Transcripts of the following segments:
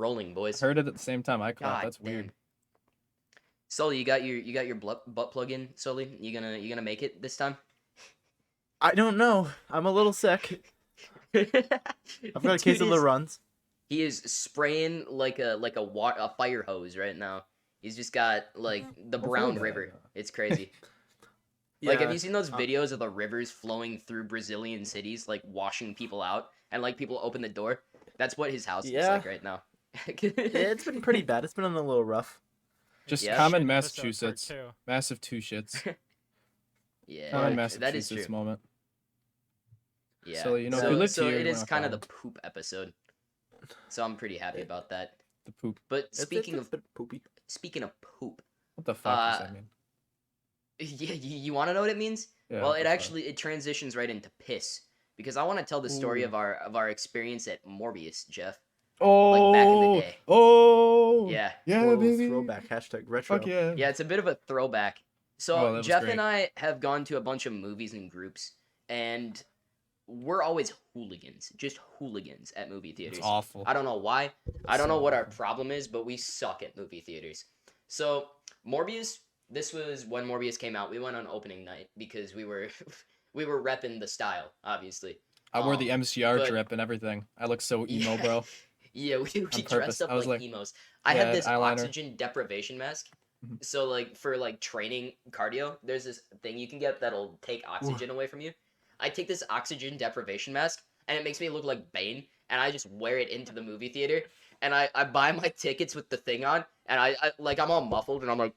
rolling, boys. Heard it at the same time I caught. God That's weird. damn. Sully, you got your butt plug in, Sully? You gonna make it this time? I don't know. I'm a little sick. I've got a case of the runs. He is spraying like a fire hose right now. He's just got like the brown river. It's crazy. Like, have you seen those videos of the rivers flowing through Brazilian cities, like washing people out, and like people open the door? That's what his house looks like right now. It's been pretty bad. It's been a little rough. Just Yeah. common Shit, Massachusetts. episode Massive two shits. Yeah, Common that is Massachusetts true. moment. Yeah. So, you know, if you lived here, it you is know, kind of the fine. poop episode. So I'm pretty happy about that. The poop. But It's speaking a of bit poopy. poop, What the fuck does that mean? yeah, you want to know what it means? Yeah, Well, what it the fuck? actually it transitions right into piss because I want to tell the story of our experience at Morbius, Jeff. Oh, back in the day. Oh, Yeah. yeah, Whoa, baby. Throwback. Hashtag retro. Fuck yeah. Yeah, it's a bit of a throwback. So Oh, that was Jeff great. and I have gone to a bunch of movies and groups, and we're always hooligans, just hooligans at movie theaters. It's awful. I don't know why. I don't know what our problem is, but we suck at movie theaters. So Morbius, this was when Morbius came out. We went on opening night because we were we were repping the style, obviously. I wore the MCR but- drip and everything. I look so emo, Yeah. bro. Yeah, we purpose. dressed up I was like like- emos. I yeah, had this eyeliner. oxygen deprivation mask. Mhm. So like for like training cardio, there's this thing you can get that'll take oxygen away from you. I take this oxygen deprivation mask and it makes me look like Bane, and I just wear it into the movie theater, and I buy my tickets with the thing on, and I like I'm all muffled and I'm like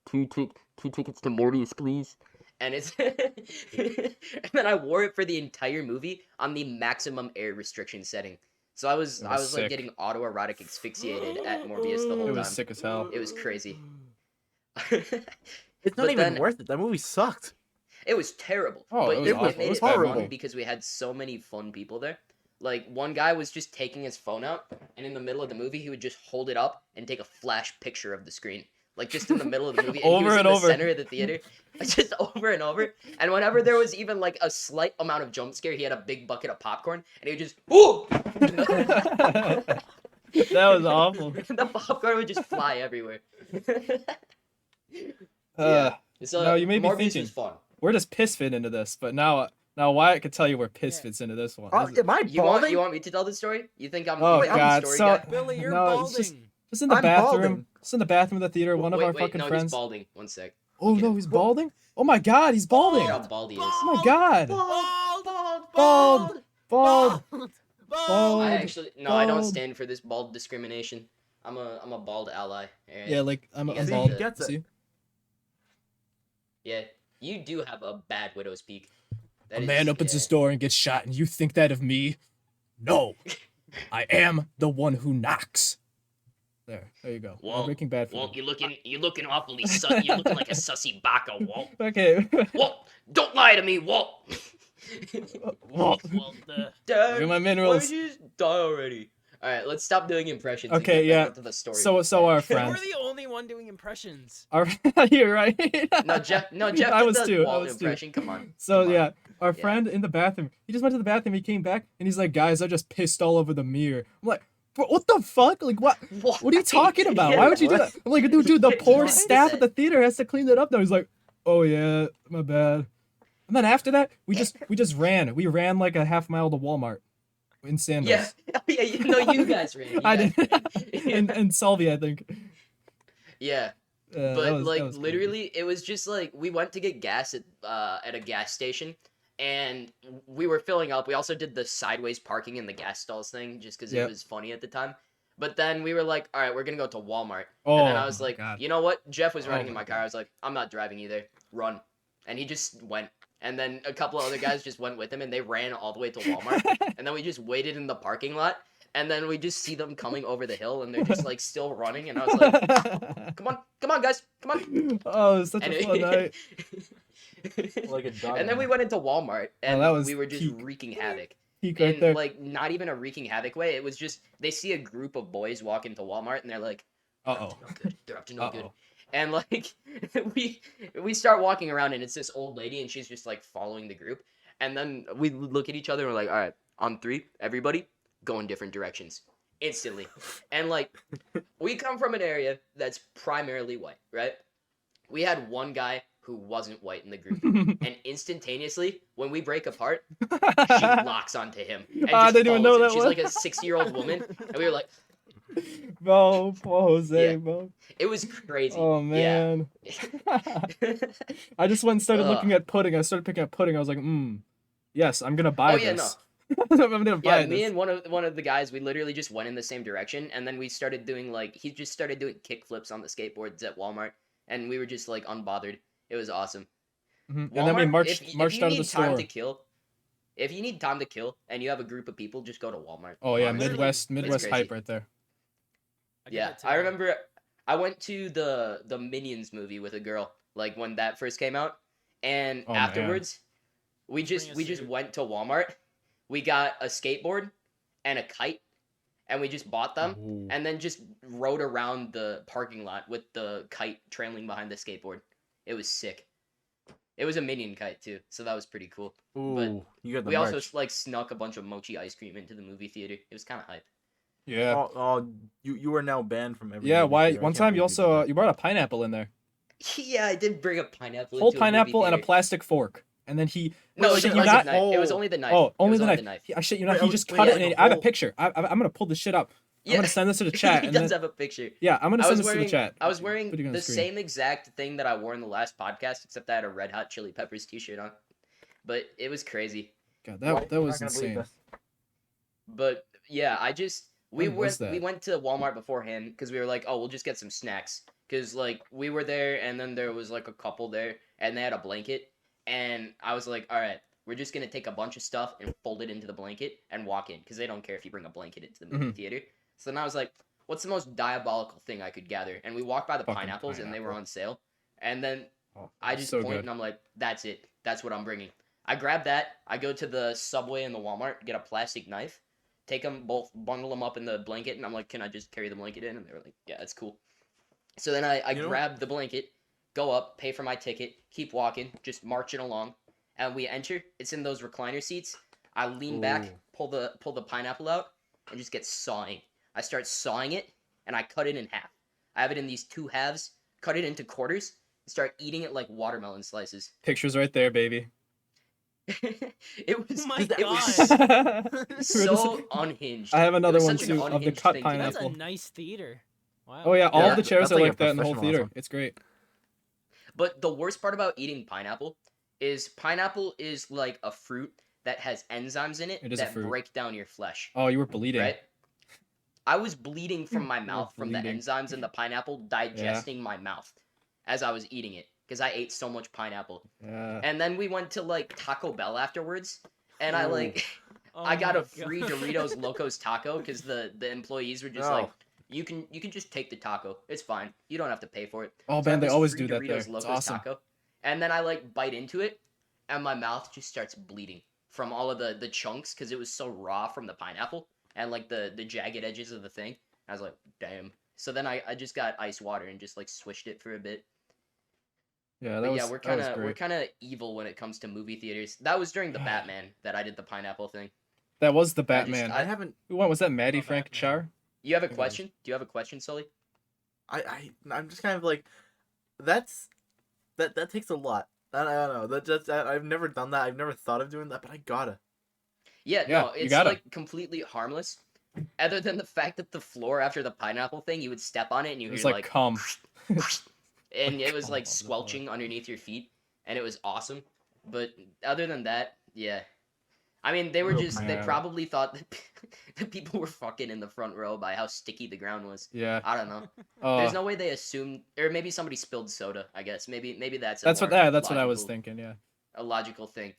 two tickets to Morbius, please. And it's and then I wore it for the entire movie on the maximum air restriction setting. So I was It was like sick. getting autoerotic asphyxiated at Morbius the whole It time. was sick as hell. It was crazy. It's not But even then- worth it. That movie sucked. It was terrible. Oh, but it was awful. it made It was it fun horrible. because we had so many fun people there. Like one guy was just taking his phone out, and in the middle of the movie, he would just hold it up and take a flash picture of the screen, like just in the middle of the movie. And he Over was in and the over. center of the theater, just over and over. And whenever there was even like a slight amount of jump scare, he had a big bucket of popcorn, and he would just ooh. That was awful. The popcorn would just fly everywhere. Uh, So No, you made me Morbius thinking. was fun. Where does piss fit into this? But now Wyatt could tell you where piss fits into this one. This is- Am I You want balding? me to tell the story? You think I'm? Oh, you think I'm God, the story so- guy? Billy, you're No, it's balding. just- Just in the I'm bathroom. balding. Just in the bathroom of the theater. One of our fucking no, friends. he's balding. One sec. Oh Look at no, him. he's balding. Oh my God, he's balding. Look how bald he is. Oh my God. Bald. Bald. Bald. Bald. I actually I don't Bald. stand for this bald discrimination. I'm a bald ally. Alright? Yeah, like I'm You guys bald. need to- Gets it. See? Yeah, you do have a bad widow's peak. A man opens his door and gets shot, and you think that of me? No, I am the one who knocks. There you go. Walt, Breaking Bad. For Walt, them. you're looking awfully you're looking like a sussy baka, Walt. Okay. Walt, don't lie to me, Walt. Walt. Dad, Get my why minerals. did you just die already? All right, let's stop doing impressions. Okay, and get back yeah. into the story. So our We're friend. the only one doing impressions. Our you're right. No, Jeff. I did was the too. I Walt was too. impression. Come on. So Come on. yeah, our Yeah. friend in the bathroom. He just went to the bathroom. He came back and he's like, "Guys, I just pissed all over the mirror." I'm like, "Bro, what the fuck? Like what? What are you talking about? Why would you do that?" I'm like, "Dude, the poor What? staff at the theater has to clean that up." Now he's like, "Oh yeah, my bad." And then after that, we just ran. We ran like a half mile to Walmart in sandals. Yeah, yeah. You guys ran. I You did. guys- and Sully, I think. Yeah, That but was- like that was literally, it was just like we went to get gas at a gas station, and we were filling up. We also did the sideways parking in the gas stalls thing just because Yep. it was funny at the time. But then we were like, all right, we're gonna go to Walmart. Oh, And then I was my like, God. you know what? Jeff was Oh running in my my car. I was like, I'm not driving either. Run. And he just went. And then a couple of other guys just went with him, and they ran all the way to Walmart. And then we just waited in the parking lot. And then we just see them coming over the hill, and they're just like still running. And I was like, come on, guys, come on. Oh, it was such And a fun night. Like a dog. And then we went into Walmart, and that was we were just peak. wreaking havoc. Peak right In there. like not even a wreaking havoc way. It was just they see a group of boys walk into Walmart, and they're like, Uh-oh. no good. They're up to no good. Uh-oh. And like we start walking around, and it's this old lady, and she's just like following the group. And then we look at each other, and we're like, all right, on 3, everybody go in different directions. instantly. And like, we come from an area that's primarily white, right? We had one guy who wasn't white in the group, and instantaneously, when we break apart, she locks onto him and I just didn't even follows know him. that She's one. like a 6-year-old woman, and we were like, Bro, poor Jose, Yeah. bro. it was crazy. Oh man. I just went and started looking at pudding. I started picking up pudding. I was like, yes, I'm gonna buy Oh, yeah, this. I'm gonna buy Yeah, me this. and one of the guys, we literally just went in the same direction, and then we started doing like he just started doing kick flips on the skateboards at Walmart, and we were just like unbothered. It was awesome. And then we Walmart, marched if marched you out of the need time store. to kill, if you need time to kill, and you have a group of people, just go to Walmart. Oh yeah, honestly. Midwest crazy. hype right there. I give Yeah, it to I you. remember I went to the Minions movie with a girl, like when that first came out, and Oh, man. afterwards, we Bring just a we just suit. went to Walmart. We got a skateboard and a kite, and we just bought them, Ooh. and then just rode around the parking lot with the kite trailing behind the skateboard. It was sick. It was a Minion kite too, so that was pretty cool. Ooh, you got the We merch. also like snuck a bunch of mochi ice cream into the movie theater. It was kind of hype. Yeah. You are now banned from every. Yeah, movie why? theater. I One can't time you believe did also that. you brought a pineapple in there. Yeah, I did bring a pineapple. Whole into a movie pineapple and a theater. plastic fork. And then he. No, Wait, it shit was, you not? it was only the knife. Oh, It only was the only knife. the knife. I shit you not. Wait, He oh, just wait, cut yeah, it. And the I have a whole- picture. I'm gonna pull this shit up. I'm Yeah. gonna send this to the chat. He and does then, have a picture. yeah, I'm gonna I send was this to wearing the chat. I was wearing Putting it on the screen. same exact thing that I wore in the last podcast, except I had a Red Hot Chili Peppers t-shirt on. But it was crazy. God, Why- that you're was not gonna believe insane. this. But yeah, we When was we that? went to Walmart beforehand because we were like, oh, we'll just get some snacks because like we were there and then there was like a couple there and they had a blanket and I was like, all right, we're just gonna take a bunch of stuff and fold it into the blanket and walk in because they don't care if you bring a blanket into the movie theater. So then I was like, what's the most diabolical thing I could gather? And we walked by the Fucking pineapples and they were pineapple. on sale. And then Oh, I just so point good. and I'm like, that's it. That's what I'm bringing. I grab that. I go to the Subway and the Walmart, get a plastic knife, take them both, bundle them up in the blanket, and I'm like, can I just carry the blanket in? And they were like, yeah, that's cool. So then I You know- grab the blanket, go up, pay for my ticket, keep walking, just marching along, and we enter. It's in those recliner seats. I lean back, Ooh. pull the pineapple out, and just get sawing. I start sawing it, and I cut it in half. I have it in these two halves, cut it into quarters, and start eating it like watermelon slices. Pictures right there, baby. It was Oh my it was God. so unhinged. I have It another was one such an too of the unhinged cut thing to do. That's a pineapple. nice theater. Wow. Oh yeah, all Yeah, of the that- chairs that's are like like a that in the whole professional theater. one. It's great. But the worst part about eating pineapple is like a fruit that has enzymes in it, It is a that fruit. break down your flesh, Oh, you were bleeding. right? I was bleeding from my You were mouth from the bleeding. enzymes in the pineapple digesting my mouth as I was eating it because I ate so much pineapple. Yeah. And then we went to like Taco Bell afterwards, and I Ooh. like Oh I got my a free God. Doritos Locos taco because the employees were just No. like, you can just take the taco. It's fine. You don't have to pay for it. Oh So I man, have they this always free do that there. Doritos It's Locos awesome. taco, and then I like bite into it, and my mouth just starts bleeding from all of the chunks because it was so raw from the pineapple and like the jagged edges of the thing. I was like, damn. So then I just got ice water and just like swished it for a bit. Yeah, that But was yeah, we're that was we're great. kind of evil when it comes to movie theaters. That was during the Batman that I did the pineapple thing. That was the I just- Batman. I haven't. Who won? Was that Maddie Oh, Frank Batman. Char? You have a It was. question? Do you have a question, Sully? I'm just kind of like, that takes a lot. I don't know. I've never done that. I've never thought of doing that, but I gotta. Yeah, Yeah, no, you it's gotta. like completely harmless. Other than the fact that the floor after the pineapple thing, you would step on it and you It was hear like cum. and it was cum like on the floor. squelching underneath your feet, and it was awesome. But other than that, yeah. I mean, they were Real just, they pineapple. probably thought that, that people were fucking in the front row by how sticky the ground was. Yeah. I don't know. Oh, There's no way they assumed, or maybe somebody spilled soda, I guess. Maybe that's that's what. more Yeah, that's what I was logical- thinking. Yeah. A logical thing.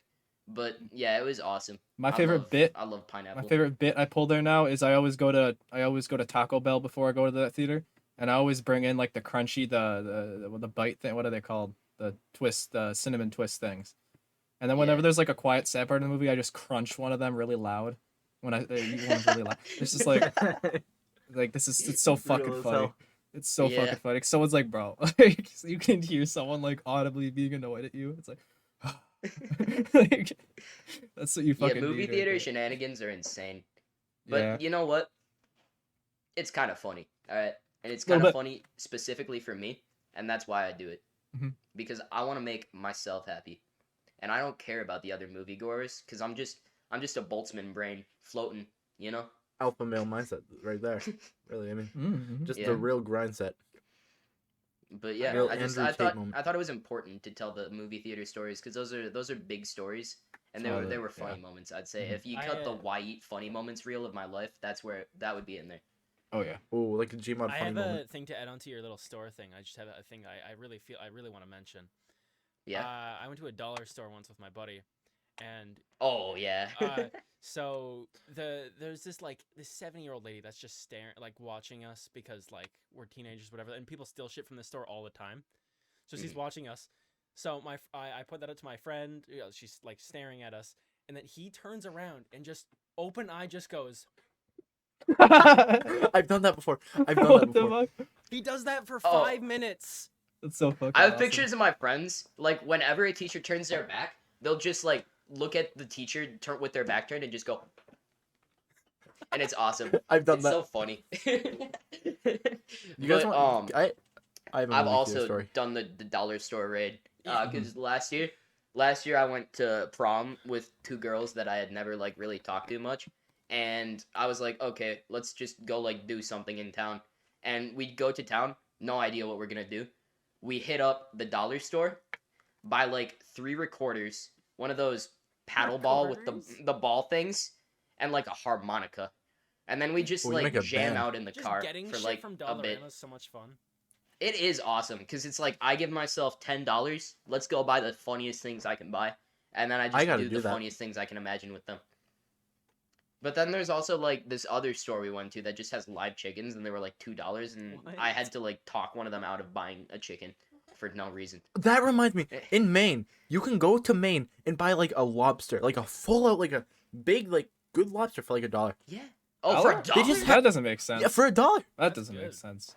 But yeah, it was awesome. My I favorite love- bit. I love pineapple. My favorite bit I pull there now is I always go to Taco Bell before I go to that theater, and I always bring in like the crunchy the bite thing. What are they called? The twist, the cinnamon twist things. And then whenever Yeah. there's like a quiet sad part in the movie, I just crunch one of them really loud. When I eat one really loud, it's just like this is it's so Real fucking as funny. hell. It's so Yeah. fucking funny. Someone's like, bro, like you can hear someone like audibly being annoyed at you. It's like, like that's what you Yeah, fucking movie need right theater there. shenanigans are insane. But Yeah. you know what? it's kind of funny, all right, and it's Little kind of bit. funny specifically for me, and that's why I do it, Mhm. because I want to make myself happy, and I don't care about the other moviegoers, because I'm just a Boltzmann brain floating, you know. Alpha male mindset right there. Really, I mean, Mm-hmm. just Yeah. the real grind set. But yeah, Real I Andrew Tate thought moment. it was important to tell the movie theater stories because those are big stories and Oh, they were yeah. funny moments. I'd say Mhm. if you I, cut the Wyeeett funny moments reel of my life, that's where that would be in there. Oh yeah. Oh, like a Gmod I funny have moment. a thing to add on to your little store thing. I just have a thing I really want to mention. Yeah. I went to a dollar store once with my buddy, and Oh yeah. so there's this 70-year-old lady that's just staring, like watching us because like we're teenagers, whatever, and people steal shit from the store all the time. So she's Mhm. watching us. So I put that up to my friend. You know, she's like staring at us, and then he turns around and just open eye just goes. I've done that before. I've done that What the before. fuck? He does that for Oh. 5 minutes. That's so fucking I have awesome. pictures of my friends like whenever a teacher turns their back, they'll just like look at the teacher with their back turned and just go. And it's awesome. I've done It's that. so funny. You guys But, want? I have a I've movie theater also story. done the dollar store raid Yeah. because last year I went to prom with two girls that I had never like really talked to much, and I was like, okay, let's just go like do something in town, and we'd go to town, no idea what we're gonna do. We hit up the dollar store, buy like 3 recorders, one of those paddle ball with Recorders? the ball things, and like a harmonica, and then we just Oh, you like make a jam band. out in the Just car getting for shit like from a bit. Dollarama is so much fun. It is awesome because it's like I give myself $10. Let's go buy the funniest things I can buy, and then I just gotta do do the that. funniest things I can imagine with them. But then there's also like this other store we went to that just has live chickens, and they were like $2, and I had What? to like talk one of them out of buying a chicken for no reason. That reminds me. Eh. In Maine, you can go to Maine and buy like a lobster, like a full out, like a big, like good lobster for like $1. Yeah. Oh, for Dollar? $1? They just That doesn't make sense. Yeah, for $1. That That's doesn't make good. sense.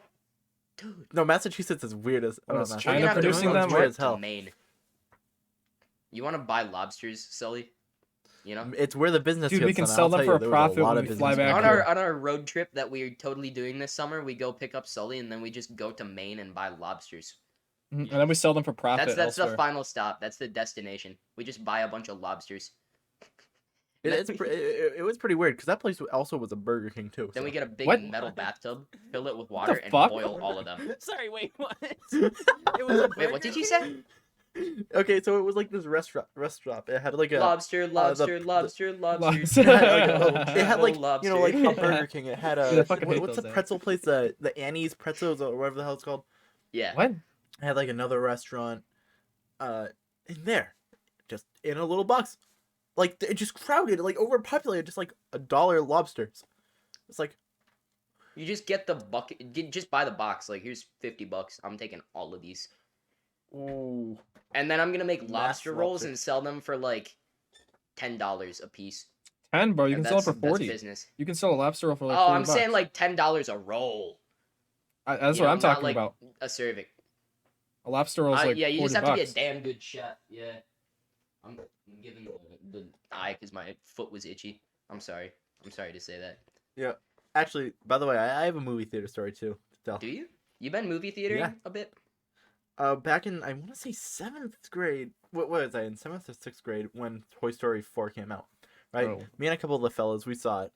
Dude. No, Massachusetts is weird as. I What don't is know. China We're gonna have to producing go them? It's north weird as to hell. Maine. You want to buy lobsters, Sully? You know? It's where the business. Dude, we gets can done. sell I'll them tell for you, a there was profit lot when of we fly business back going On here. our road trip that we're totally doing this summer, we go pick up Sully and then we just go to Maine and buy lobsters. Mhm. And then we sell them for profit That's the elsewhere. final stop. That's the destination. We just buy a bunch of lobsters. It was pretty weird because that place also was a Burger King too. Then we so. get a big What? metal bathtub, fill it with the water, and fuck? boil all of them. Sorry, wait, what? It was a Wait, what did you say? Okay, so it was like this restaurant. It had like a. Lobster, lobster, the- lobster, lobster. It had, like, it had like Full you know like a lobster. Burger King. It had Dude, I a fucking hate what's the those pretzel place? The Annie's Pretzels or whatever the hell it's called. Yeah. What? I had like another restaurant, in there, just in a little box, like it just crowded, like overpopulated, just like $1 lobsters. It's like You just get the bucket. Just buy the box. Like, here's $50. I'm taking all of these. ooh, And then I'm gonna make Mass lobster rolls lobster. and sell them for like $10 a piece. 10, bro. You And can sell it for that's 40. business. You can sell a lobster roll for like Oh, 40 I'm saying bucks. like $10 a roll. That's you what know, I'm not talking like about. a serving. A lobster roll is like Yeah, you 40 just have to be a bucks. damn good chef. Yeah. I'm giving the eye because my foot was itchy. I'm sorry. I'm sorry to say that. actually, by the way, I have a movie theater story too to tell. Do you? You been movie theatering Yeah. a bit? Back in I want to say 7th grade. What was I in 7th or 6th grade when Toy Story 4 came out? Right. Oh. Me and a couple of the fellas, we saw it.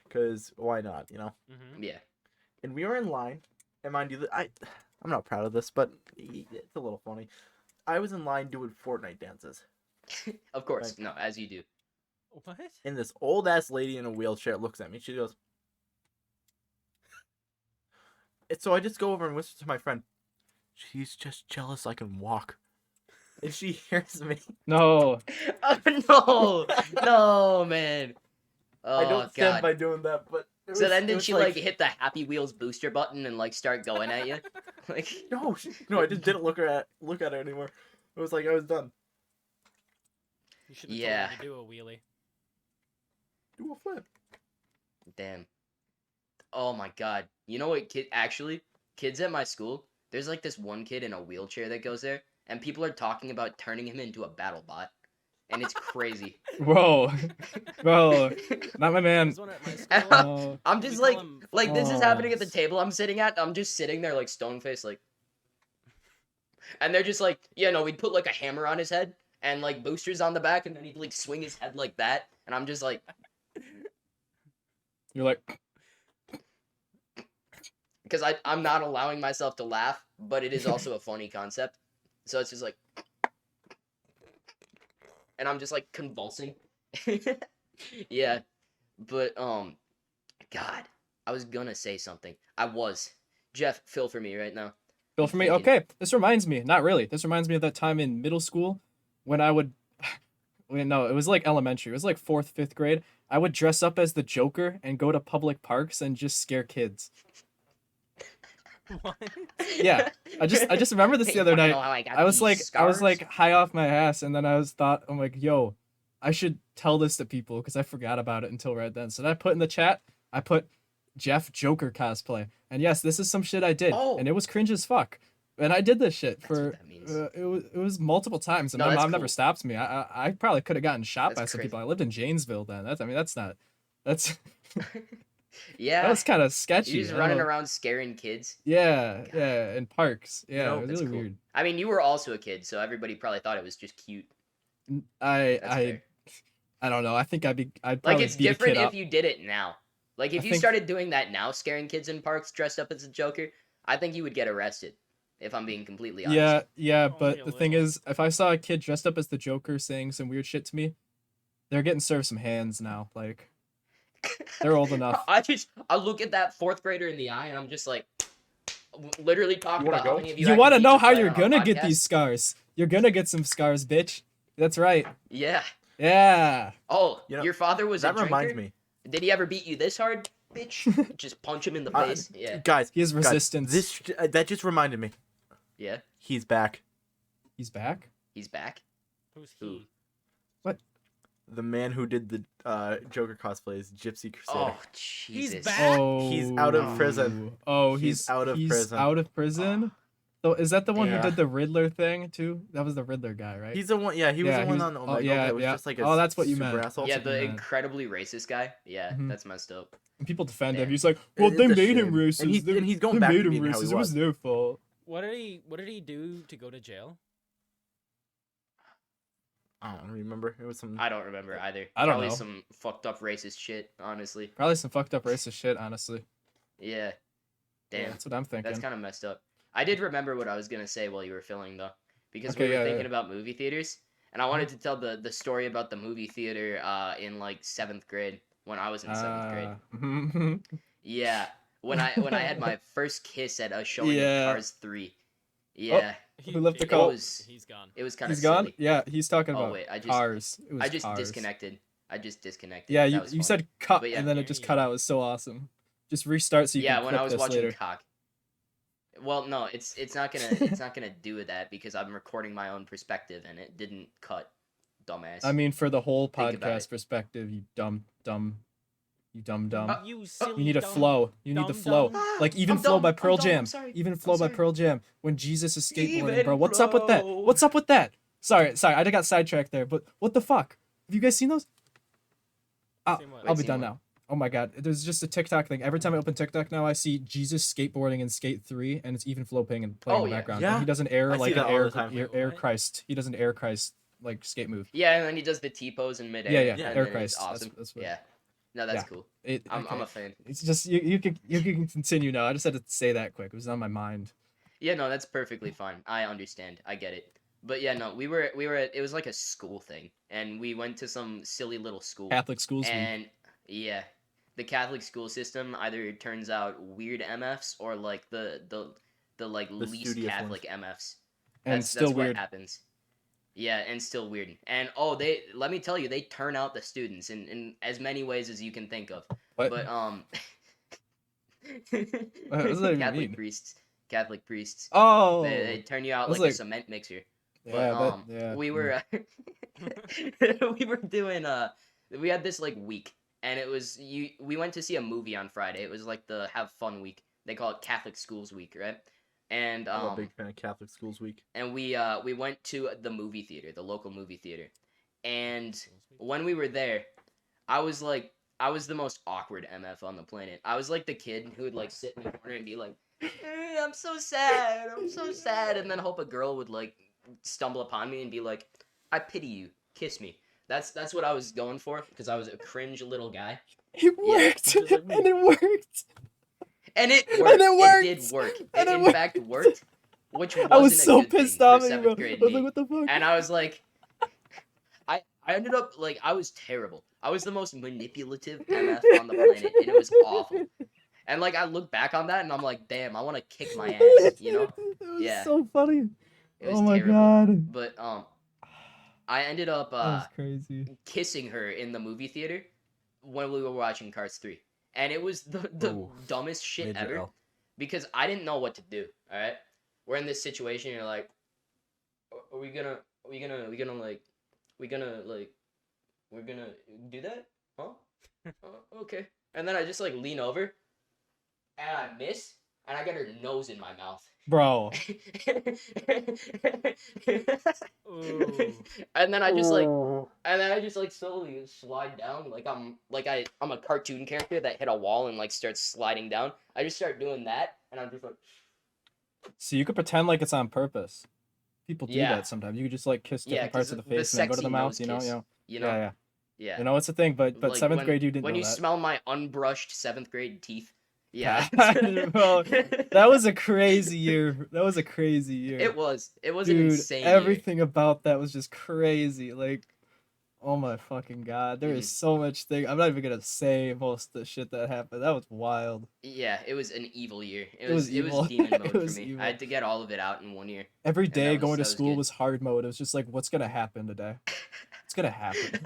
Cause why not? You know. Mm-hmm. Yeah. And we were in line, and mind you, I'm not proud of this, but it's a little funny. I was in line doing Fortnite dances, Of course. No, as you do. What? and this old ass lady in a wheelchair looks at me. She goes, and so I just go over and whisper to my friend, "She's just jealous I can walk," and she hears me. No. Oh no! No, man. Oh I don't stand god. by doing that, but it So was- then it did was she like hit the Happy Wheels booster button and like start going at you? Like No, no, I just didn't look at her anymore. It was like I was done. You should have Yeah. told her to do a wheelie. Do a flip. damn. Oh my god. You know what kids at my school, there's like this one kid in a wheelchair that goes there and people are talking about turning him into a battle bot. and it's crazy. Whoa, bro, not my man. There's one at my And school. Oh, I'm We just call like, them this is happening at the fuckballs. table I'm sitting at. I'm just sitting there like stone faced, like, and they're just like, yeah, no, we'd put like a hammer on his head and like boosters on the back, and then he'd like swing his head like that, and I'm just like, you're like, because I'm not allowing myself to laugh, but it is also a funny concept, so it's just like, and I'm just like convulsing. Yeah, but God, I was gonna say something. Jeff, fill for me right now. Bill I'm for me. thinking. Okay, this reminds me. Not really. This reminds me of that time in middle school when I would. Wait, no, it was like elementary. It was like fourth, fifth grade. I would dress up as the Joker and go to public parks and just scare kids. What? Yeah, I just remember this Hey, the other wanna night. know how I got I was these like scars? high off my ass, and then I'm like, yo, I should tell this to people because I forgot about it until right then. So then I put in the chat, I put Jeff Joker cosplay, and yes, this is some shit I did, Oh. and it was cringe as fuck. And I did this shit That's for what that means. it was multiple times, and No, my that's mom never cool. stops me. I probably could have gotten shot That's by some crazy. people. I lived in Janesville then. That's not that Yeah, was kind of sketchy. you just I don't running know. around scaring kids. Yeah, God. yeah, in parks. Yeah, know, it was That's really cool. weird. I mean, you were also a kid, so everybody probably thought it was just cute. That's fair. I don't know. I think I'd Like, probably it's beat a different kid if up. you did it now. Like, if I you think- started doing that now, scaring kids in parks dressed up as a Joker, I think you would get arrested. If I'm being completely honest. Yeah, yeah, Only but a the thing little. is, if I saw a kid dressed up as the Joker saying some weird shit to me, they're getting served some hands now. Like, they're old enough. I look at that fourth grader in the eye, and I'm just like, literally talking wanna about how go? many of you. You I want to could know beat how to play you're on our gonna get podcast? these scars? You're gonna get some scars, bitch. That's right. Yeah. Yeah. Oh, You know, your father was a That drinker? reminds me, Did he ever beat you this hard, bitch? Just punch him in the face. Yeah. guys. He has guys, resistance. that just reminded me. Yeah. He's back. He's back. He's back. Who's Who? he? The man who did the Joker cosplay is Gypsy Crusader. Oh, Jesus. back? Oh. He's out of prison. Oh, He's out of he's prison. out of prison. So is that the one who Yeah. did the Riddler thing too? That was the Riddler guy, right? He's the one. Yeah, he was Yeah, the one he's- on oh, Omega yeah, that was yeah. just like a Oh, that's what you super meant. asshole. Yeah, what you the meant. incredibly racist guy. Yeah, Mhm. that's messed up. And people defend him. Damn. He's like, well, It's they a made him shame. racist. And he's going they back made to him being how he racist. It was was. their fault. What did he do to go to jail? I don't remember. It was some. I don't remember either. I don't Probably know. some fucked up racist shit, honestly. Probably some fucked up racist shit, honestly. Yeah. Damn. That's what I'm thinking. That's kind of messed up. I did remember what I was gonna say while you were filling though, because Okay, we were yeah, thinking yeah. about movie theaters, and I wanted to tell the story about the movie theater in like 7th grade when I was in 7th grade. grade. Yeah, when I had my first kiss at a showing Yeah. of Cars 3. Yeah, Who left the it call? was He's gone. it was kind of He's gone? silly. Yeah, he's talking Oh, about wait, I just- cars. It was I just cars. disconnected. Yeah, That you, was you funny. said cut But yeah. and then it just cut out. It was so awesome. Just restart so you Yeah, can when clip I was this watching later. cock. Well, no, it's not gonna do with that because I'm recording my own perspective and it didn't cut, dumbass. I mean, for the whole Think about podcast it. perspective, you dumb. You silly. You need a dumb- flow. You need the dumb flow. dumb. Like even I'm Flow dumb, by I'm Pearl dumb, Jam. I'm sorry, Even I'm Flow by sorry. Pearl Jam. When Jesus is skateboarding, Even bro. What's up with that? Flow. What's up with that? Sorry, I got sidetracked there. But what the fuck? Have you guys seen those? Seen what? I'll be seen done what? now. Oh my god, there's just a TikTok thing. Every time I open TikTok now, I see Jesus skateboarding in Skate 3, and it's even Flow playing in Oh, the yeah. background. Yeah. And he does an air I see like that an all air the time. air What? Christ. He does an air Christ like skate move. Yeah, and then he does the T-pose in midair. Yeah, yeah, and Air then it's Christ. That's- awesome. that's what- Yeah. No, that's yeah. cool. It, I'm okay. a fan. It's just you can continue now. I just had to say that quick. It was on my mind. Yeah, no, that's perfectly fine. I understand. I get it. But yeah, no, we were at, it was like a school thing, and we went to some silly little school. Catholic schools. And yeah, the Catholic school system either turns out weird MFs or like the like least studious Catholic MFs. and That's still what weird. happens. Yeah, and still weird. And let me tell you, they turn out the students in as many ways as you can think of. What? But What does that even Catholic mean? Catholic priests. Oh. They turn you out I was like a like- cement mixer. yeah, But yeah. we were we were doing we had this like week, and it was we went to see a movie on Friday. It was like the have fun week. They call it Catholic Schools Week, right? And I'm a big fan of Catholic Schools Week. and we went to the movie theater, the local movie theater. And when we were there, I was the most awkward MF on the planet. I was like the kid who would like sit in the corner and be like, I'm so sad, I'm so sad, and then hope a girl would like stumble upon me and be like, I pity you, kiss me. That's what I was going for because I was a cringe little guy. It Yeah, worked, just like me. and it worked. And it And worked. it worked. It did work. And It it in worked. fact worked, which wasn't I was a so good thing pissed for off at you, bro. 7th grade I was me. like, what the fuck? And I was like, I ended up like I was terrible. I was the most manipulative MF on the planet, and it was awful. And like I look back on that, and I'm like, damn, I want to kick my ass, you know? It was Yeah. so funny. It was Oh my terrible. god. But I ended up That was crazy. kissing her in the movie theater when we were watching Cars 3. And it was the Ooh. dumbest shit Major ever L. because I didn't know what to do. All right, we're in this situation. You're like, are we gonna do that? Huh? Okay. And then I just like lean over, and I miss, and I get her nose in my mouth. Bro. Ooh. And then I just like slowly slide down like I'm a cartoon character that hit a wall and like starts sliding down. I just start doing that and I'm just like So you could pretend like it's on purpose. People do Yeah. that sometimes. You could just like kiss different 'cause parts of the face and then go to sexy the mouth, nose you know? kiss, Yeah. you know? Yeah. Yeah. You know, it's a thing, but Like, 7th when- grade you didn't when know you that. smell my unbrushed 7th grade teeth. Yeah. Bro, that was a crazy year. That was a crazy year. It was an Dude, insane year. everything about that was just crazy. Like, oh my fucking god. There is Mhm. so much thing. I'm not even gonna say most of the shit that happened. That was wild. Yeah, it was an evil year. It was was evil. demon mode It for was me. evil. I had to get all of it out in one year. Every that day was- going to that was school good. was hard mode. It was just like, what's gonna happen today? What's gonna happen?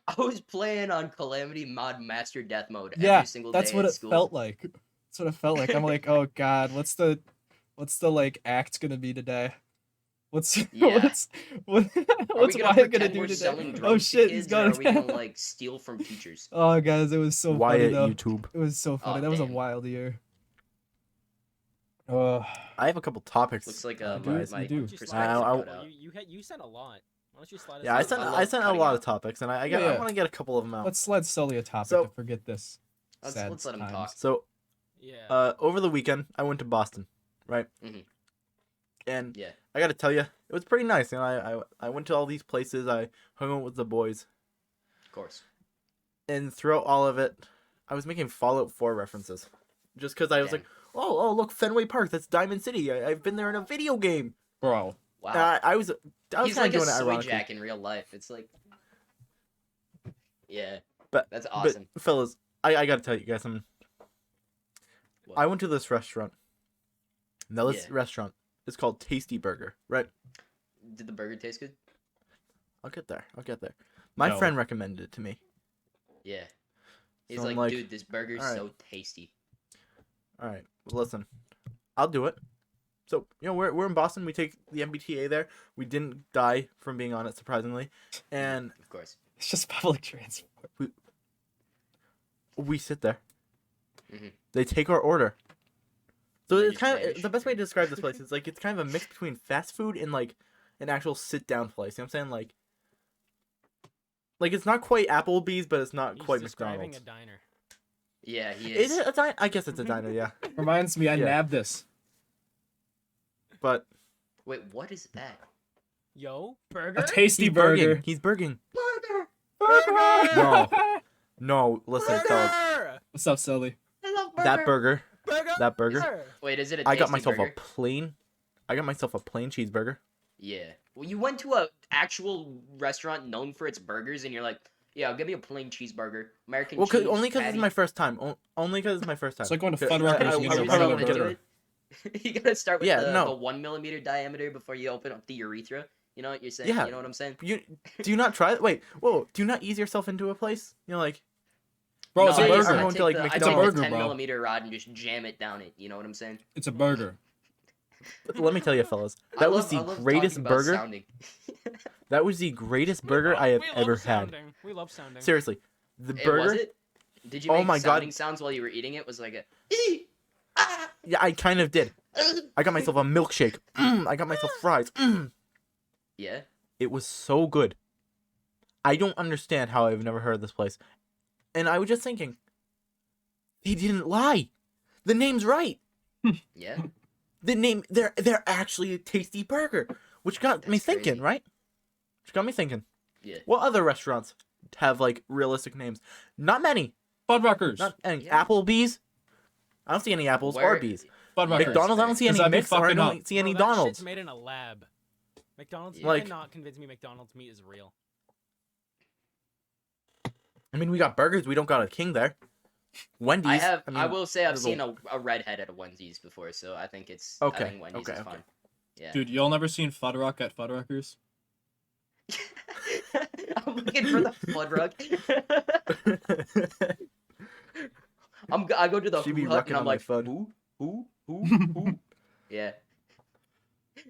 I was playing on Calamity Mod Master Death mode Yeah, every single that's day what at it school. felt like. That's what it felt like. I'm like, oh god, what's the like act gonna be today? What's Yeah. what's what, Are what's we gonna Wyatt pretend do we're today? selling drugs Oh shit, to he's kids, or going. are we gonna like steal from teachers? Oh guys, it was so funny Wyatt though. YouTube. It was so funny. Oh, That was a damn. wild year. Oh, I have a couple topics. Looks like You do, my you do. Just perspective I- cut out. you sent a lot. Why don't you slide us? Yeah, I out? sent I I love sent a cutting lot out. of topics, and I Yeah. want to get a couple of them out. let's let Sully a topic So- to forget this. Let's sad let him times. talk. So Yeah. over the weekend, I went to Boston, right? Mhm. And Yeah. I got to tell you, it was pretty nice. You know, I went to all these places. I hung out with the boys, Of course. and throughout all of it, I was making Fallout 4 references, just because I was Damn. like, oh, look, Fenway Park. That's Diamond City. I've been there in a video game. Bro, Wow. And I was He's kind like of a doing it soy ironically. jack in real life. It's like, yeah, But that's awesome. But fellas, I got to tell you guys something. What? I went to this restaurant. Now this Yeah. restaurant is called Tasty Burger, right? Did the burger taste good? I'll get there. My No. friend recommended it to me. Yeah. He's So I'm like, like, dude, this burger's alright. so tasty. All right, well, listen, I'll do it. So we're in Boston. We take the MBTA there. We didn't die from being on it, surprisingly, and Of course. it's just public transport. we sit there. Mhm. They take our order. So Maybe it's kind of Spanish. the best way to describe this place is like it's kind of a mix between fast food and like an actual sit down place. You know what I'm saying? Like it's not quite Applebee's, but it's not He's quite describing McDonald's. a diner. Yeah, he Is is. it a diner? I guess it's a diner, yeah. Reminds me, I Yeah. nabbed this. But Wait, what is that? Yo, burger. A tasty he's burger. burging. He's burging. Burger. No. No, listen, fellas. Burger. What's up, Sully? That burger. Burger. That burger. Burger. Wait, is it a I got tasty myself burger? I got myself a plain cheeseburger. Yeah. Well, you went to a actual restaurant known for its burgers, and you're like, yeah, give me a plain cheeseburger, American Well, cheese. only because it's patty." my first time. Only because it's my first time. It's like going to Okay, Fuddruckers I- and I getting a really regular wanna get burger. it. You gotta start with Yeah, the no. 1 millimeter diameter before you open up the urethra. You know what you're saying? Yeah. You know what I'm saying? Do you not try it? Wait, whoa! Do you not ease yourself into a place? You know, like Bro, it's No, a I- burger. burger. I'm going to, like, I It's a take burger, the 10 bro. millimeter rod and just jam it down it. You know what I'm saying? It's a burger. let me tell you, fellas, I that was love- the I love greatest talking about burger. sounding. That was the greatest burger I have We love ever had. sounding. We love sounding. Seriously, the Was burger. it? Did you Oh make my God. sounding sounds while you were eating it? Was like a "Ee! Ah! Yeah, I kind of did. I got myself a milkshake. I got myself fries. Yeah. It was so good. I don't understand how I've never heard of this place. And I was just thinking, they didn't lie. The name's right. Yeah. The name, they're actually a tasty burger, which got me That's thinking, crazy. right? Which got me thinking. Yeah. What other restaurants have like realistic names? Not many. Fuddruckers. Not any. Yeah. Applebee's. I don't see any apples or Where- bees. Fuddruckers. McDonald's. I don't see Because any I'd be mix, or I fucking don't up. see any Bro, that Donald's. shit's made in a lab. McDonald's, Yeah. Like- you cannot convince me McDonald's meat is real. I mean, we got burgers. We don't got a king there. Wendy's. I mean, will say I've there's seen a redhead at a Wendy's before, so I think it's. Okay, I think Wendy's okay, is okay. fun. Yeah. Dude, y'all never seen Fuddruck at Fuddruckers? I'm looking for the flood rug. I go to the She be Who Hut rucking and I'm on my like, fud. who? Yeah.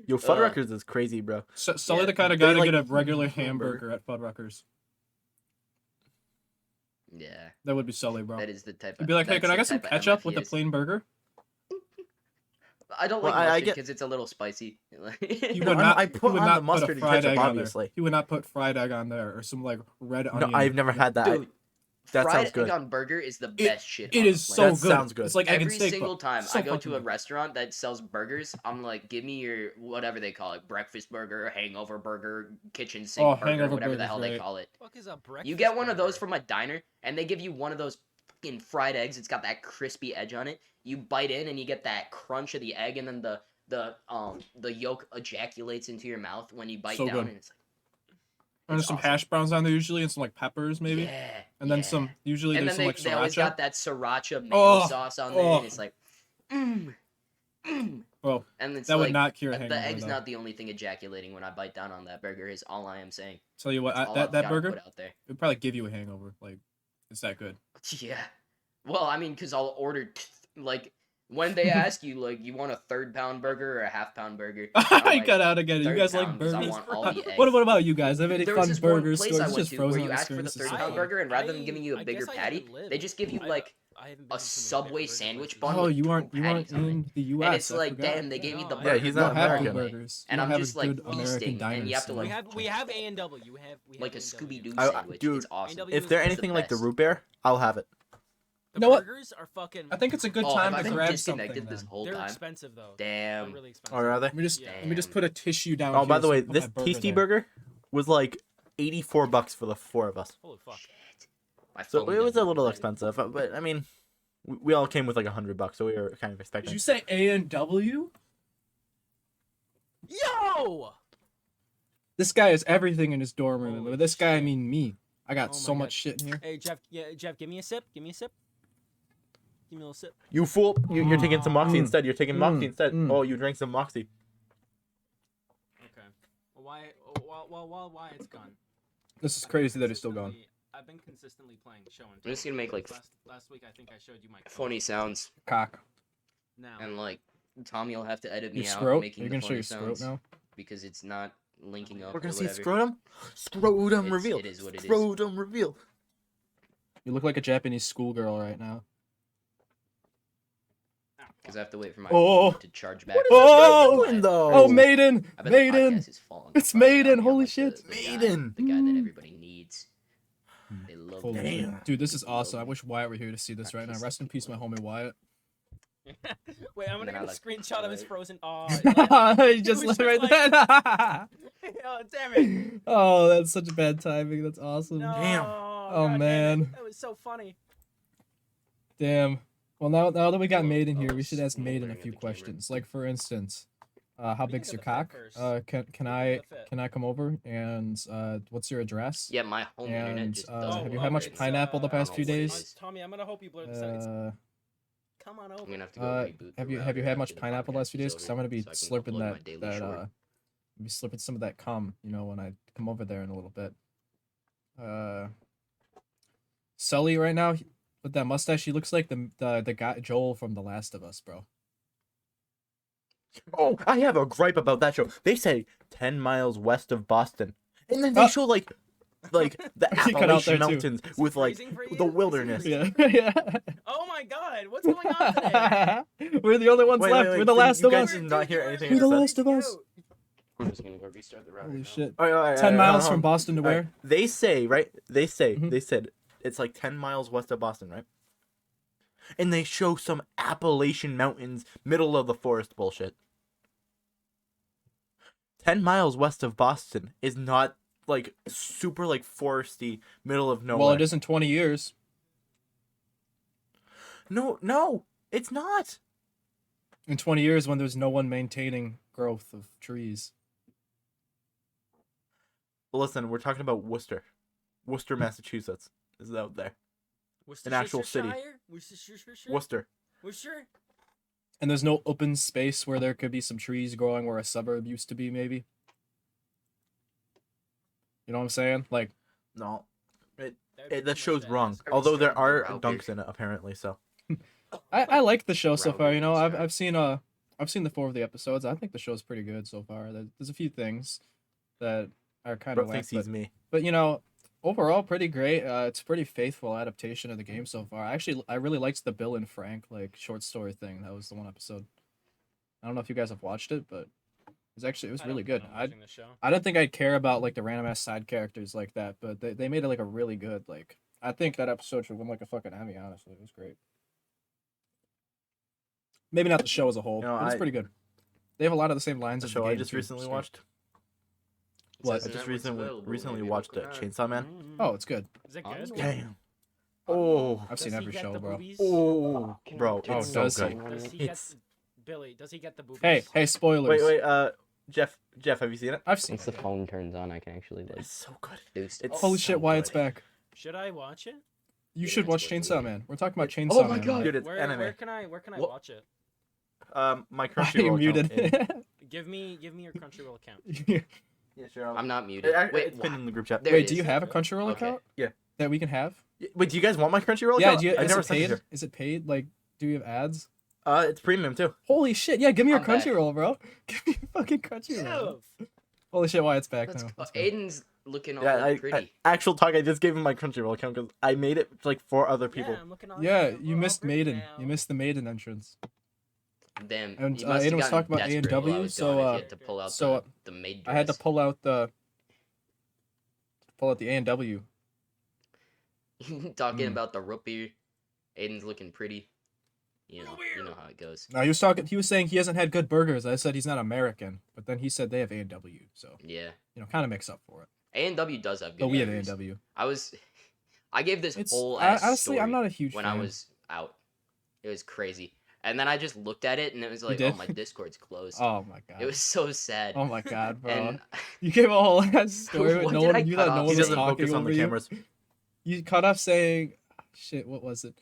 Yo, Fuddruckers is crazy, bro. Sully Yeah, the kind of they guy to like get a regular hamburger. hamburger at Fuddruckers. Yeah. That would be Sully, bro. That is the type. He'd be like, hey, that's can I the get some type of ketchup MF with he the is. plain burger? I don't Well, like I mustard get- because it's a little spicy. He No, would not. I he put would on not the mustard put a and fried ketchup, egg on obviously. there. He would not put fried egg on there or some like red No, onion. I've never had that. Dude, That fried sounds egg good. on burger is the best shit. It on is the so planet. That good. sounds good. It's like egg and Every steak. single but time so I go fucking to a good. restaurant that sells burgers, I'm like, give me your whatever they call it, breakfast burger, hangover burger, kitchen sink Oh, burger, hangover whatever the burger's hell they great. call it. Fuck is a breakfast You get one of those burger? from a diner, and they give you one of those fucking fried eggs. It's got that crispy edge on it. You bite in, and you get that crunch of the egg, and then the yolk ejaculates into your mouth when you bite So down, good. and it's And there's it's some awesome. hash browns on there usually, and some like peppers maybe, yeah, and then yeah. some. Usually And there's then some like they always sriracha. got that sriracha mayo Oh, sauce on there, oh. and it's like, mm. Well, And it's that would like, not cure a the hangover. egg's though. not the only thing ejaculating when I bite down on that burger. Is all I am saying. Tell you what, That's all that I've that gotta burger put out there. it would probably give you a hangover. Like, it's that good. Yeah. Well, I mean, because I'll order like when they ask you like you want a 3rd-pound burger or a half-pound burger. I'm I like, got out again. You 3rd guys like pound 'cause I burgers? want all the eggs. What about you guys? Have any There was fun this one burger place stores? I It's went just to frozen where on you the ask for the screen. This is 3rd-pound fine. burger, and rather than giving you a I bigger guess I patty, haven't lived. they just give you like I haven't a been to some Subway burger sandwich places. bun. Oh, with you two aren't patties on it. in the U.S. And it's I like, forgot. damn, they gave me the No, Yeah, burger. he's You not don't have American. good burgers. And You I'm don't have just a like good American feasting, diner and you have to style. like We have A&W. We have like a A&W. Scooby Doo I- sandwich. dude, It's awesome. A&W If they're It's the anything like the best. root beer, I'll have it. The You know what? burgers are fucking. I think it's a good Oh, time have I to been grab something. disconnected this Then. whole They're time? expensive though. They're Damn. really expensive. Or are they? Let me just Yeah. let me just put a tissue down. Oh, here by the so I way, can put this my tasty there. burger was like $84 for the 4 of us. Holy fuck. My So phone it was a doesn't little work. expensive, but I mean, we all came with like $100, so we were kind of Did expecting. you say A&W? Yo! This guy is everything in his dorm room. and Holy with this guy, I shit. mean me. I got Oh so my much God. shit in here. Hey Jeff, yeah, Jeff, give me a sip. Give me a sip. Give me a little sip. You fool! You're taking some Moxie Mm. instead. You're taking Moxie Mm. instead. Mm. Oh, you drank some Moxie. Okay. Well, why it's gone? This is crazy that he's still gone. I've been consistently playing show and I'm just gonna make like last week. I think I showed you my funny sounds, Cock. Now. and like Tommy will have to edit me Your out scrote? making You're the gonna show funny your scrote sounds now? because it's not linking up. We're gonna or see whatever. scrotum. Scrotum It's- reveal. it is what it is. Scrotum reveal. You look like a Japanese schoolgirl right now. Because I have to wait for my Oh. phone to charge back. Oh! Doing though. Oh, Maiden! I bet the Maiden! podcast is falling It's apart Maiden, without me. I'm holy like shit. the guy- Maiden. the guy that Mm. everybody needs. They love Holy me. Damn. shit. Dude, this is They love awesome. I me. wish Wyatt were here to see this right now. Rest in peace, my homie Wyatt. Wait, I'm And gonna then I get a like- screenshot of his Alright. frozen. Oh, You just was left right just there. oh damn it! Oh, that's such bad timing. That's awesome. No, Damn. Oh, God damn it. man. That was so funny. Damn. Well, now that we got Maiden here, Oh, we should ask Maiden a smoldering few at the camera. questions. Like for instance, how We big's can your go to the cock? fit first. Can We I can go to the fit. can I come over and what's your address? Yeah, my home internet And just have doesn't you work had much right now. pineapple the I don't past know few what it days? is. Tommy, I'm gonna hope you blur this out. Come on over. I'm gonna have to go reboot the have you router had much after the pineapple the last few podcast days? is Because I'm gonna be over, so I can slurping upload my that daily short. be slurping some of that cum, when I come over there in a little bit. Sully right now with that mustache, he looks like the guy Joel from The Last of Us, bro. Oh, I have a gripe about that show. They say 10 miles west of Boston, and then they show like the He cut out there, Appalachian too. Mountains Is it with like freezing for you? the Is it wilderness. freezing? Yeah, Oh my God, what's going on today? We're the only ones Wait, left. wait, We're the so last you of guys us. did not hear anything We're I the said? last of us. I'm just gonna go restart the router. Holy now. shit. All right, 10 miles hold from on. Boston to All right, where? They say, right? They Mhm. said it's like 10 miles west of Boston, right? And they show some Appalachian Mountains, middle of the forest bullshit. 10 miles west of Boston is not like super like foresty, middle of nowhere. Well, it is in 20 years. No, it's not. In 20 years when there's no one maintaining growth of trees. Listen, we're talking about Worcester, Massachusetts is out there. An actual city. Worcester. Worcester. And there's no open space where there could be some trees growing where a suburb used to be, maybe. You know what I'm saying? Like, No, That'd be that too show's much wrong. badass. Although there Restart the are router. dunks in it apparently. So I like the show so far. You know, Router I've seen the 4 of the episodes. I think the show's pretty good so far. There's a few things that are kind bro of thinks he's me. but you know, overall pretty great. It's a pretty faithful adaptation of the game so far. I really liked the Bill and Frank like short story thing. That was the one episode. I don't know if you guys have watched it, but it was I really don't good. plan on watching the show. I didn't think I'd care about like the random ass side characters like that, but they made it like a really good like. I think that episode should win like a fucking Emmy. Honestly, it was great. Maybe not the show as a whole, You know, but it's pretty good. They have a lot of the same lines The as show the I game, just too, recently so- watched. What? Says I in just that what's available, recently maybe watched look around. Chainsaw Man. Oh, it's good. Is it Oh, good? Damn. Oh, I've seen Does he every get show, the bro. boobies? oh, bro, Oh, it's so does he? good. Does he get It's Billy? Does he get the boobies? Hey, spoilers. wait, Jeff, have you seen it? I've seen Once the it. phone turns on, I can actually like. It's so good. Boost. It's Holy so shit, Wyatt's good. back. Should I watch it? You Yeah, should that's watch what it Chainsaw would Man. We're talking about It- Chainsaw Oh my Man. God. Wyatt. Dude, it's where anime. can I What? watch it? My Why are Crunchyroll you muted? account. Give me your Crunchyroll account. Yeah, sure. I'm not muted. Wait, it's pinned in the group chat. There Wait, it do you is. have a Crunchyroll Okay. account? Yeah. That we can have? Wait, do you guys want my Crunchyroll Yeah, account? I is never it sent it paid? here. Is it paid? Like, do you have ads? It's premium too. Holy shit, yeah, give me your I'm back. Crunchyroll, bro. Give me your fucking Crunchyroll. Holy shit, Wyatt's back Let's now. go. Let's go. Aiden's looking all Yeah, pretty. actual talk. I just gave him my Crunchyroll account because I made it like for other people. Yeah, I'm looking all Yeah, all you missed pretty Maiden. now. You missed the Maiden entrance. Damn. And, you must Aidan have was gotten talking about desperate while I A&W, was so, gone if you uh, had to pull out so, the maid I had to dress. pull out the A&W. Talking Mm. about the root beer. Aiden's looking pretty. You know how it goes. No, he was saying he hasn't had good burgers. I said he's not American, but then he said they have A&W, so Yeah. kind of makes up for it. A&W does have good But we have burgers. A&W. I gave this It's whole ass honestly, story I'm not a huge when fan. I was out. It was crazy. And then I just looked at it and it was like, did? oh, my Discord's closed. Oh my god. It was so sad. Oh my god, bro. And You gave a whole ass story, but What no did I one. You cut thought no off? one He was doesn't talking focus on over the you. cameras. You cut off saying, shit. What was it?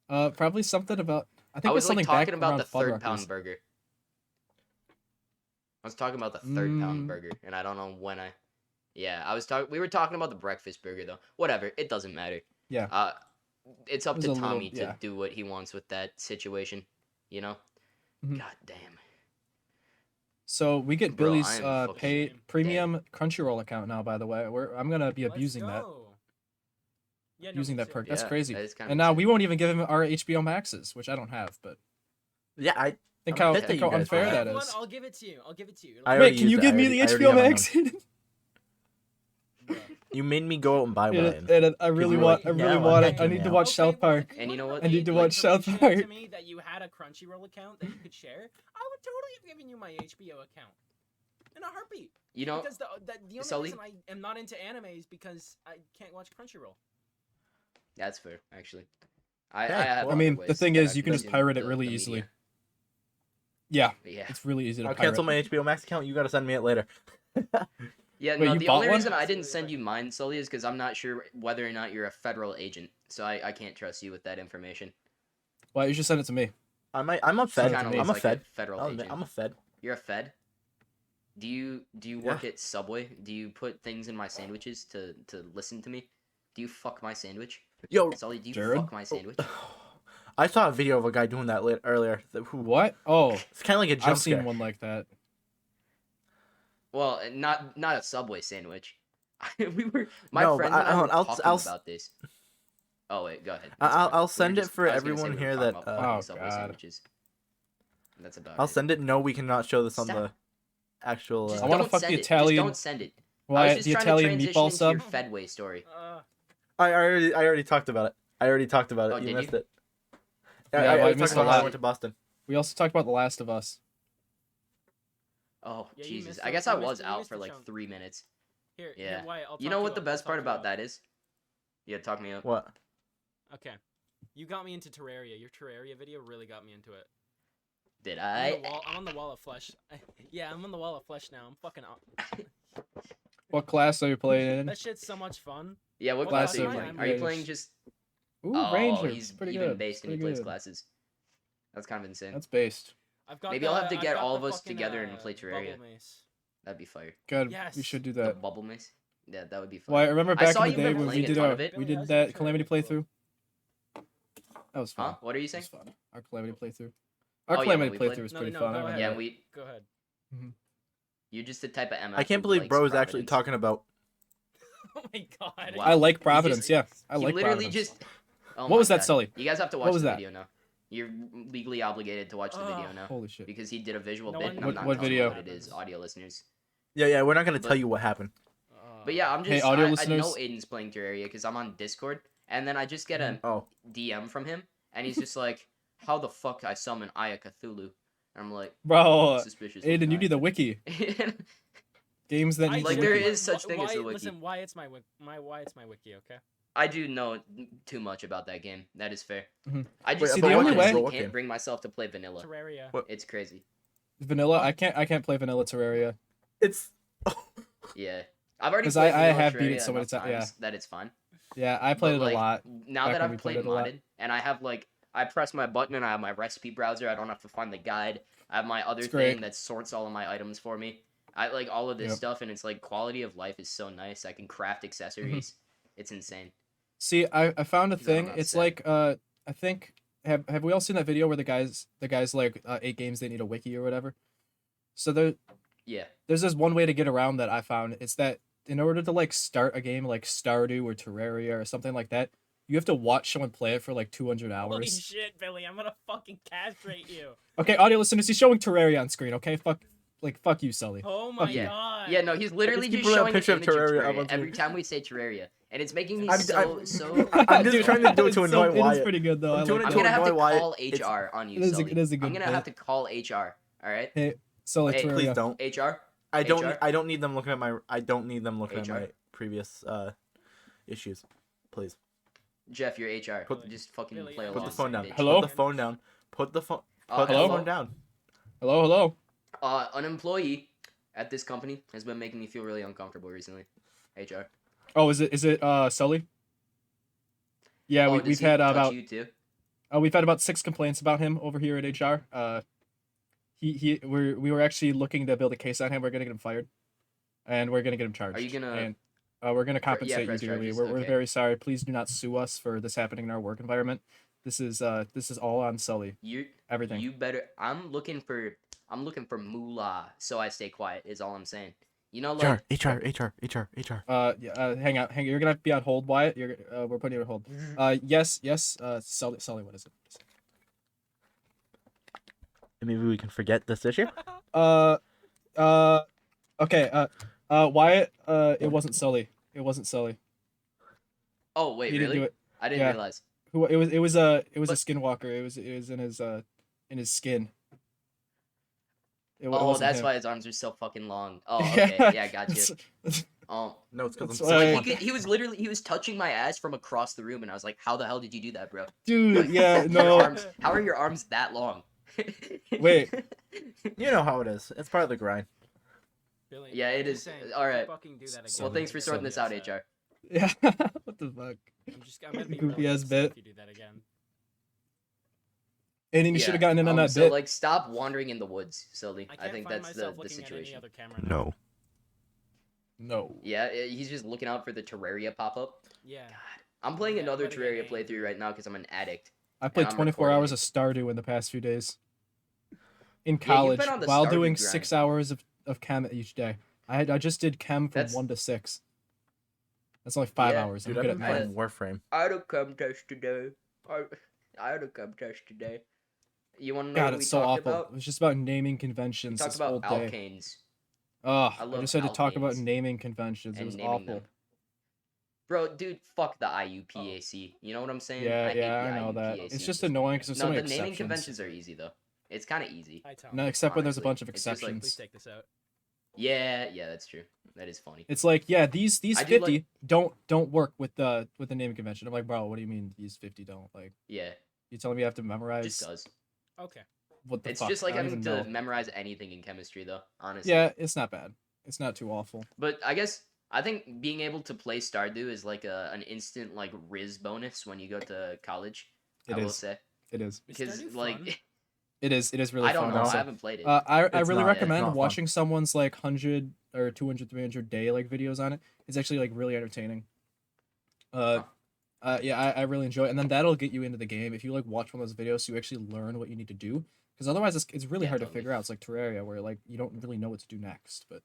Probably something about. I think I it was something like talking back about around the third Fuddruckers. pound burger. I was talking about the third pound Mm. burger, and I don't know when I. Yeah, I was talking. We were talking about the breakfast burger though. Whatever, it doesn't matter. Yeah. It's up It was to a little- Tommy to yeah. do what he wants with that situation. You know. Mhm. God damn. So we get Bro, Billy's I am fucking pay dead. premium Crunchyroll account now. By the way, I'm gonna be Let's abusing that. go. Yeah, no, Using me that too. perk. That's Yeah, crazy. that is kinda And now insane. we won't even give him our HBO Maxes, which I don't have. But Yeah, I think I'm how pissed that you guys unfair don't that Have one, is. I'll give it to you. I'll give it to you. I Wait, already can you used it. give I me already- the I already HBO have my Max? Bruh. You made me go out and buy one. And I really you want. I really- really yeah, want like, it. I need to now. watch Okay, South well, Park. if you And you know would've what? I need to made, watch South mentioned Park. to me that you had a Crunchyroll account that you could share, I would totally have given you my HBO account in a heartbeat. You know. Because the only Sully? reason I am not into anime is because I can't watch Crunchyroll. That's fair, actually. I Okay, have. well- I mean, other the ways thing that is, I you can just consume pirate it the- really the easily. media. Yeah, Yeah. it's really easy to I'll pirate. cancel my HBO Max account. You gotta send me it later. Yeah, Wait, no, you the bought only one? reason I didn't Absolutely send fine. you mine, Sully, is because I'm not sure whether or not you're a federal agent. So I can't trust you with that information. Well, you should send it to me. I'm a Kinda fed. looks I'm a like fed. federal I'll admit, agent. I'm a fed. You're a fed? Do you work at Subway? Do you put things in my sandwiches to listen to me? Do you fuck my sandwich? Yo, Sully, do you Jared? fuck my sandwich? I saw a video of a guy doing that earlier. What? Oh, It's kind of like a jump I've seen scare. one like that. Well, not a Subway sandwich. My No, friend but and I were I'll- talking I'll- about this. Oh wait, go ahead. I'll It's fine. send We were it just- for I was gonna say everyone we were here talking that, about fucking Oh, Subway God. sandwiches. That's about I'll it. send it. No, we cannot show this on Stop. actual. Just I wanna don't fuck send the it. Italian- Just don't send it. I was Wyatt, just the trying Italian to transition meatball into sub. your Fedway story. I already talked about it. Oh, You did missed you? it. Yeah, I well, I already missed talked a about how I lot. went to Boston. We also talked about The Last of Us. Oh, Yeah, you Jesus. missed I the- guess you I missed was the- you out missed for the like chunk. 3 minutes. Here, Yeah. Wyatt, I'll You talk know you what the up, best I'll part talk you about up. that is? Yeah, talk me up. What? Okay. You got me into Terraria. Your Terraria video really got me into it. Did I'm on the wall of flesh. Yeah, I'm on the wall of flesh now. I'm fucking up. What class are you playing in? That shit's so much fun. Yeah, what What class class are you am I? playing? I'm Are you Ranger. playing just... Ooh, Oh, Ranger. he's It's pretty even good. based It's and he pretty plays good. classes. That's kind of insane. That's based. I've got Maybe I'll have to I've get got all the of us fucking, together and play Terraria. bubble mace. That'd be fire. Good. We Yes. should do The that. bubble mace? Yeah, that would be fun. Well, I remember I back saw in the you've day been when we playing a did ton of it. we Billy, did how's that your Calamity Terraria playthrough. That was fun. Huh? What are you That saying? was fun. Our Calamity playthrough. Our Oh, yeah, Calamity when we played- playthrough was No, pretty no, fun. go I ahead. remember Yeah, that. we... Go ahead. You're just the type of MF I can't who believe likes bro is actually Providence. talking about. Oh my god. Wow. I like He Providence. just- Yeah, I He like literally Providence. just... Oh What my was that, God. Sully? You guys have to What watch was the that? video now. You're legally obligated to watch the video Ugh. now. Holy shit. Because he did a visual No bit, one- and What- I'm not what telling you video? what it is, audio listeners. Yeah, we're not gonna But- tell you what happened. But yeah, I'm Hey, just... audio I know listeners. Aiden's playing Terraria because I'm on Discord, and then I just get a Oh, DM from him, and he's just like, how the fuck I summon Aya Cthulhu? And I'm like, Bro, suspicious. Aiden, you need the wiki. Games that need Like, the there wiki. is such thing as the wiki. Listen, Wyatt's my wiki, okay? I do know too much about that game. That is fair. Mhm. I just Wait, See, the only way- honestly What can't game? bring myself to play vanilla. Terraria. What? It's crazy. Vanilla. I can't play vanilla Terraria. it's. Yeah. I've already 'Cause played I vanilla have beat it Terraria so many enough times, yeah. times that it's fun. Yeah, I played But, it a like, lot. Now back that when I've we played played it a lot. modded, and I have like, I press my button and I have my recipe browser. I don't have to find the guide. I have my other It's thing great. that sorts all of my items for me. I like all of this Yep. stuff, and it's like quality of life is so nice. I can craft accessories. It's insane. See, I found a Because I'm thing. not It's sick. like I think have we all seen that video where the guys like 8 games they need a wiki or whatever. So Yeah. there's this one way to get around that I found. It's that in order to like start a game like Stardew or Terraria or something like that, you have to watch someone play it for like 200 Holy hours. shit, Billy, I'm gonna fucking castrate you. Okay, audio listeners, he's showing Terraria on screen. Okay, fuck you, Sully. Oh my Yeah. god. Yeah, no, he's literally keep just putting up showing a an picture image of of Terraria Terraria up on every screen. time we say Terraria, and it's making me I'm so. I'm just Dude, trying to do it to it's annoy It is Wyatt. pretty good though. I'm I doing like I'm it that. gonna have to annoy Wyatt. call It's- HR on you, It is a- Sully. it is a I'm good gonna bit. have to call HR. All right, Hey, Sully, Hey, Terraria. Please don't. HR. I don't. HR? I don't need them looking at my. I don't need them looking at HR? my previous issues. Please Jeff, you're HR. Put- Just fucking Billy, play put along. put the phone down. bitch. Hello? Put the phone down. Put the phone. Uh, Put the hello? phone down. Hello. An employee at this company has been making me feel really uncomfortable recently. HR. Oh, is it Sully? Yeah, Oh, we've does he had touch about you too? we've had about 6 complaints about him over here at HR. We were actually looking to build a case on him. We're gonna get him fired, and we're gonna get him charged. Are you gonna- And, we're gonna compensate you press dearly. charges, We're okay. very sorry. Please do not sue us for this happening in our work environment. This is all on Sully. You Everything. You better. I'm looking for moolah, so I stay quiet. Is all I'm saying. You know, like HR. Hang on. You're gonna have to be on hold, Wyatt. We're putting you on hold. Yes. Sully, what is it? Maybe we can forget this issue. Okay. Wyatt. It wasn't Sully. Oh wait, He didn't really? do it. I didn't Yeah. realize. Who? It was a But- skinwalker. It was in his skin. It Oh, wasn't that's him. why his arms are so fucking long. Oh, okay. Yeah, gotcha. Oh, No, it's because That's I'm why- so like he was touching my ass from across the room, and I was like, "How the hell did you do that, bro?" Dude, yeah, Your no. arms, how are your arms that long? Wait. You know how it is. It's part of the grind. Billy, Yeah, it I'm just is. saying, All if you right. fucking do that again, So- Well, I'm thanks for gonna sorting be this out, upset. HR. Yeah. What the fuck? I'm gonna be Goofy really ass upset bit. if you do that again. Aiden, you should have gotten in on that so bit. like, stop wandering in the woods, Sully. I I can't think find that's myself the looking at any situation. other camera now. No. No. Yeah, he's just looking out for the Terraria pop up. Yeah. I'm playing Yeah, another I'm gonna Terraria get playthrough right now because I'm an addict. I played I'm 24 recording hours it. of Stardew in the past few days. In Yeah, you've college, been on the while Stardew doing grind. 6 hours of chem each day. I just did chem from That's- 1 to 6. That's only 5 Yeah, hours. Dude, I'm I've good at been math. playing Warframe. I had a chem test today. I had a chem test today. You want to know God, what we it's so talked awful. about? It was just about naming We conventions talked this whole about day. alkanes. Oh, I love just had to talk about Alkanes naming conventions. It and was naming awful. them. Bro, dude, fuck the IUPAC. You know what I'm saying? Yeah, I hate yeah, the I know that. IUPAC. It's just annoying because there's so No, many the naming exceptions. conventions are easy though. It's kind of easy. Hi, Tom. No, except when there's a honestly. bunch of It's just like- exceptions. Please take this out. Yeah, that's true. That is funny. It's like, yeah, these I do 50 like- don't work with the naming convention. I'm like, bro, what do you mean these 50 don't? Like, Yeah, you telling me I have to it memorize just does. Okay. what the It's fuck? just like I don't having even to know. memorize anything in chemistry though, honestly. Yeah, it's not bad. It's not too awful. But I think being able to play Stardew is like an instant like Riz bonus when you go to college. It I will is. say It is. Is because Stardew like fun? It is. It is really I don't fun. know. also. I haven't played it. I It's really not- it's recommend not fun. watching someone's like 100 or 200, 300 day like videos on it. It's actually like really entertaining. Yeah, I really enjoy it, and then that'll get you into the game if you like watch one of those videos, so you actually learn what you need to do. Because otherwise, it's really Yeah, hard totally. to figure out. It's like Terraria, where like you don't really know what to do next. But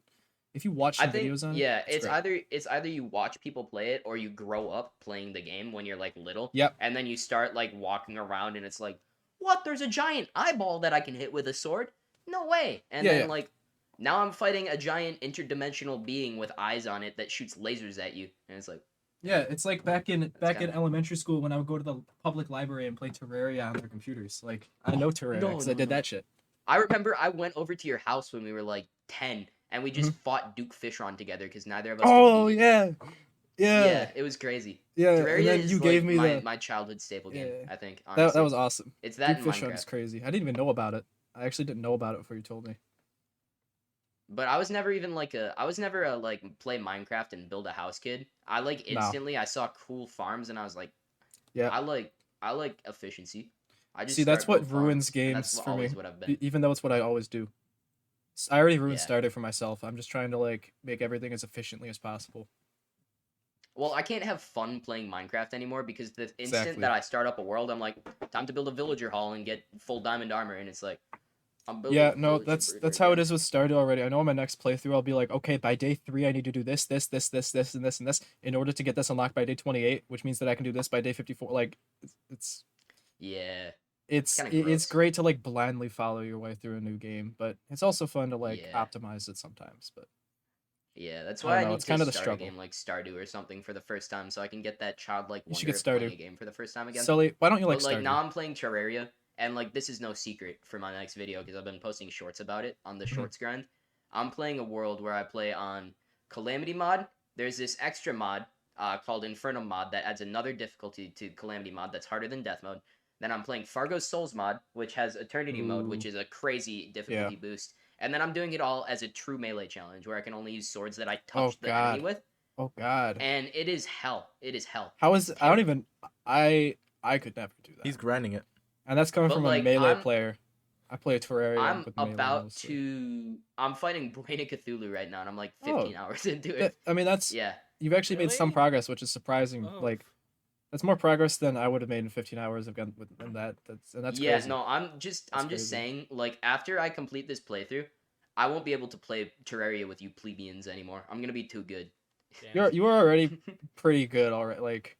if you watch I some think videos on yeah, it, great. it's either you watch people play it or you grow up playing the game when you're like little. Yep. And then you start like walking around and it's like, what? There's a giant eyeball that I can hit with a sword? No way. And Yeah, then yeah. like now I'm fighting a giant interdimensional being with eyes on it that shoots lasers at you. And it's like, Yeah, it's like back in kinda- elementary school when I would go to the public library and play Terraria on their computers. Like I know Terraria no, because I no, did no. that shit. I remember I went over to your house when we were like 10 and we Mm-hmm. just fought Duke Fishron together because neither of us Oh could beat it. yeah, Yeah, yeah, it was crazy. yeah. Terraria And then is you like gave me my childhood staple game, Yeah. I think, honestly. that was awesome. It's that Duke in Fish Run Minecraft. is crazy. I didn't even know about it. I actually didn't know about it before you told me. But I was never even I was never a like play Minecraft and build a house kid. I like No. instantly I saw cool farms and I was like, Yeah. I like efficiency. I just See, that's start what build ruins farms, and that's games for me. always what I've been. Even though it's what I always do. I already ruined Yeah. Stardew for myself. I'm just trying to like make everything as efficiently as possible. Well, I can't have fun playing Minecraft anymore because the instant Exactly. that I start up a world, I'm like, time to build a villager hall and get full diamond armor, and it's like, I'm building. Yeah, a no, villager that's breeder how it again. is with Stardew already. I know on my next playthrough I'll be like, okay, by day 3 I need to do this, and this, and this in order to get this unlocked by day 28, which means that I can do this by day 54. Like, it's Yeah. it's Kinda it's gross. great to like blindly follow your way through a new game, but it's also fun to like Yeah. optimize it sometimes. But Yeah, that's I why don't I know, need it's to kinda the start struggle. a game like Stardew or something for the first time, so I can get that childlike You should wonder get of playing Stardew. a game for the first time again. Sully, why don't you like But like Stardew? now I'm playing Terraria, and like this is no secret for my next video because I've been posting shorts about it on the Mhm. shorts grind. I'm playing a world where I play on Calamity mod. There's this extra mod called Inferno mod that adds another difficulty to Calamity mod that's harder than Death mode. Then I'm playing Fargo's Souls mod, which has Eternity mode, which Ooh. is a crazy difficulty boost. And then I'm doing it all as a true melee challenge where I can only use swords that I touch the enemy God. with. Oh God, And it is hell. It is hell. how is It's I don't terrible. even I could never do that. He's grinding it. And that's coming But, from a like, melee I'm- player. I play Terraria I'm with melee about mostly. to. I'm fighting Brain of Cthulhu right now, and I'm like Oh. 15 hours into it. I mean, that's Yeah. you've actually made some Really? progress, which is surprising. Oh. Like, that's more progress than I would have made in 15 hours of gun and that's Yeah, crazy. no, I'm just crazy. saying, like, after I complete this playthrough, I won't be able to play Terraria with you plebeians anymore. I'm gonna be too good. Damn. You are already pretty good already. Like,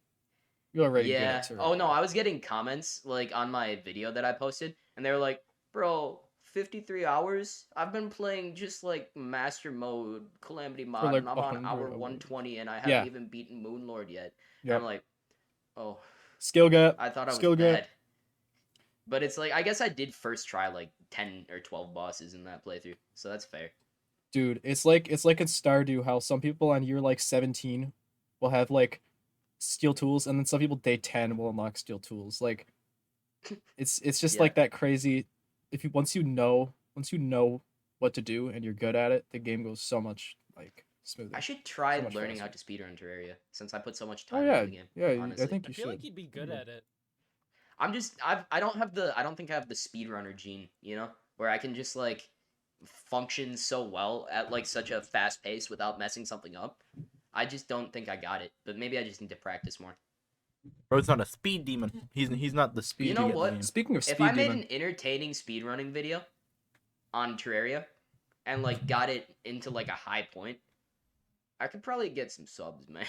you're already Yeah. good at Oh no, Terraria. I was getting comments like on my video that I posted, and they were like, "Bro, 53 hours? I've been playing just like Master Mode, Calamity Mod, like, and I'm on 100 hour hours. 120, and I haven't Yeah. even beaten Moonlord yet." And Yep. I'm like, "Oh, Skill gap. I thought I was Skill gap. bad." But it's like I guess I did first try like 10 or 12 bosses in that playthrough, so that's fair. Dude, it's like in Stardew how some people on year like 17 will have like steel tools, and then some people day 10 will unlock steel tools. Like, it's just Yeah. like that crazy. If you once you know what to do and you're good at it, the game goes so much like smoother. I should try So much learning how faster. to speedrun Terraria since I put so much Oh time yeah, into the game. yeah. I honestly. think I you feel should. like you'd be good Yeah. at it. I don't think I have the speedrunner gene, you know, where I can just like function so well at like such a fast pace without messing something up. I just don't think I got it, but maybe I just need to practice more. Bro's not a speed demon. He's not the speed. You know to get what? the game. Speaking of If speed I made demon, an entertaining speedrunning video on Terraria and like got it into like a high point, I could probably get some subs, man.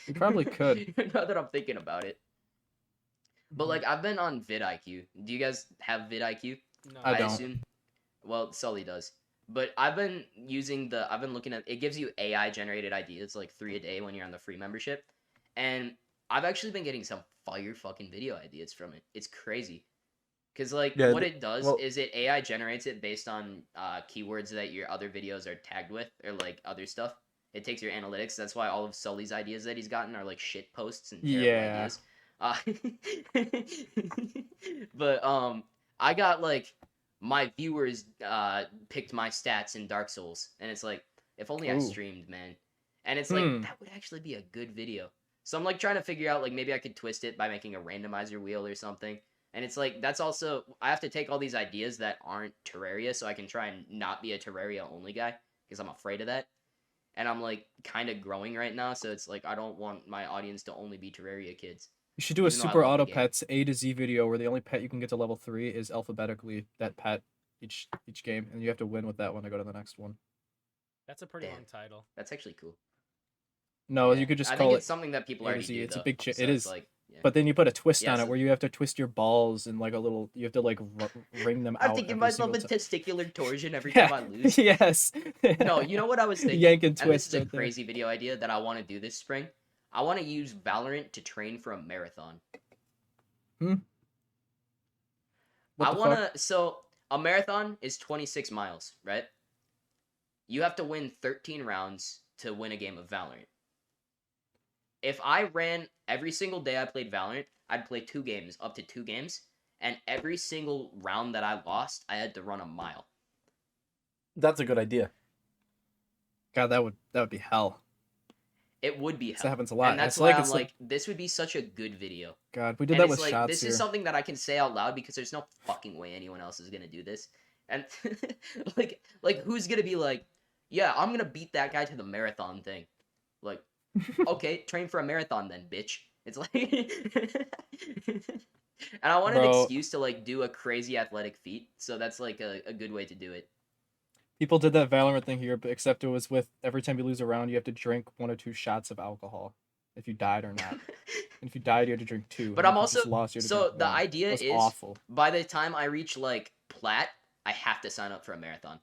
You probably could. Now that I'm thinking about it. But like I've been on vidIQ. Do you guys have vidIQ? No. I don't. assume. Well, Sully does. But I've been looking at, it gives you AI generated ideas like 3 a day when you're on the free membership. And I've actually been getting some fire fucking video ideas from it. It's crazy. Cuz like Yeah, what it does well- is it AI generates it based on keywords that your other videos are tagged with or like other stuff. It takes your analytics. That's why all of Sully's ideas that he's gotten are like shit posts and terrible Yeah. ideas. But I got like my viewers picked my stats in Dark Souls, and it's like if only I Ooh. streamed, man. And it's like Hmm. that would actually be a good video. So I'm like trying to figure out like maybe I could twist it by making a randomizer wheel or something. And it's like that's also I have to take all these ideas that aren't Terraria so I can try and not be a Terraria only guy because I'm afraid of that. And I'm like kind of growing right now, so it's like I don't want my audience to only be Terraria kids. You should do a Even though I super love the auto game. pets A to Z video where the only pet you can get to level 3 is alphabetically that pet each game, and you have to win with that one to go to the next one. That's a pretty Damn. long title. That's actually cool. No, Yeah, you could just I call think it it's something that people A to already Z. do. It's a Though, big so it it's is. like, yeah. But then you put a twist Yeah, on it so- where you have to twist your balls and like a little. You have to like ring them I have out. to give every myself a single time. testicular torsion every Yeah. time I lose. Yes. No, you know what I was thinking? Yank and And this twist is a right there. crazy video idea that I want to do this spring. I want to use Valorant to train for a marathon. What I the want fuck? to. So a marathon is 26 miles, right? You have to win 13 rounds to win a game of Valorant. If I ran every single day I played Valorant, I'd play 2 games, up to 2 games, and every single round that I lost, I had to run a mile. That's a good idea. God, that would be hell. It would be That hell. happens a lot. And that's It's why like- I'm it's like, this would be such a good video. God, we did And that it's with like, shots this here. is something that I can say out loud because there's no fucking way anyone else is gonna do this. And like who's gonna be like, yeah, I'm gonna beat that guy to the marathon thing. Like, okay, train for a marathon then, bitch. It's like, and I want an Bro. excuse to like do a crazy athletic feat. So that's like a good way to do it. People did that Valorant thing here, but except it was with every time you lose a round, you have to drink 1 or 2 shots of alcohol if you died or not. And if you died, you had to drink 2. But and I'm if you just also lost, you had to so drink the 1. idea That's is awful. by the time I reach like plat, I have to sign up for a marathon.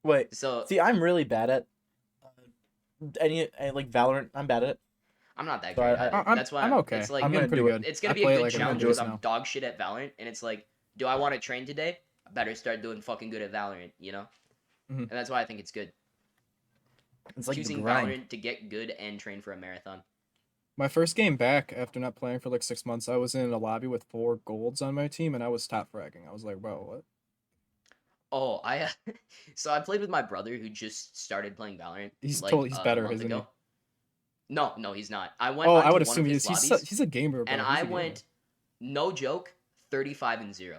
Wait, So see, I'm really bad at any like Valorant. I'm bad at it. I'm not that So great I- at it. I'm- That's why I'm okay. It's like I'm gonna getting pretty do it. good. it's gonna I be a play it good like challenge every because day I'm now. dog shit at Valorant, and it's like, do I want to train today? I better start doing fucking good at Valorant, you know. Mhm. And that's why I think it's good. It's like the Choosing grind. Valorant to get good and train for a marathon. My first game back after not playing for like 6 months, I was in a lobby with 4 golds on my team, and I was top fragging. I was like, bro, what? Oh, I so I played with my brother who just started playing Valorant. He's like, totally he's a better, month isn't ago. he? No, he's not. I went. Oh, onto I would one assume of he his is. lobbies, He's a gamer, bro. and He's a I gamer. went, no joke, 35-0.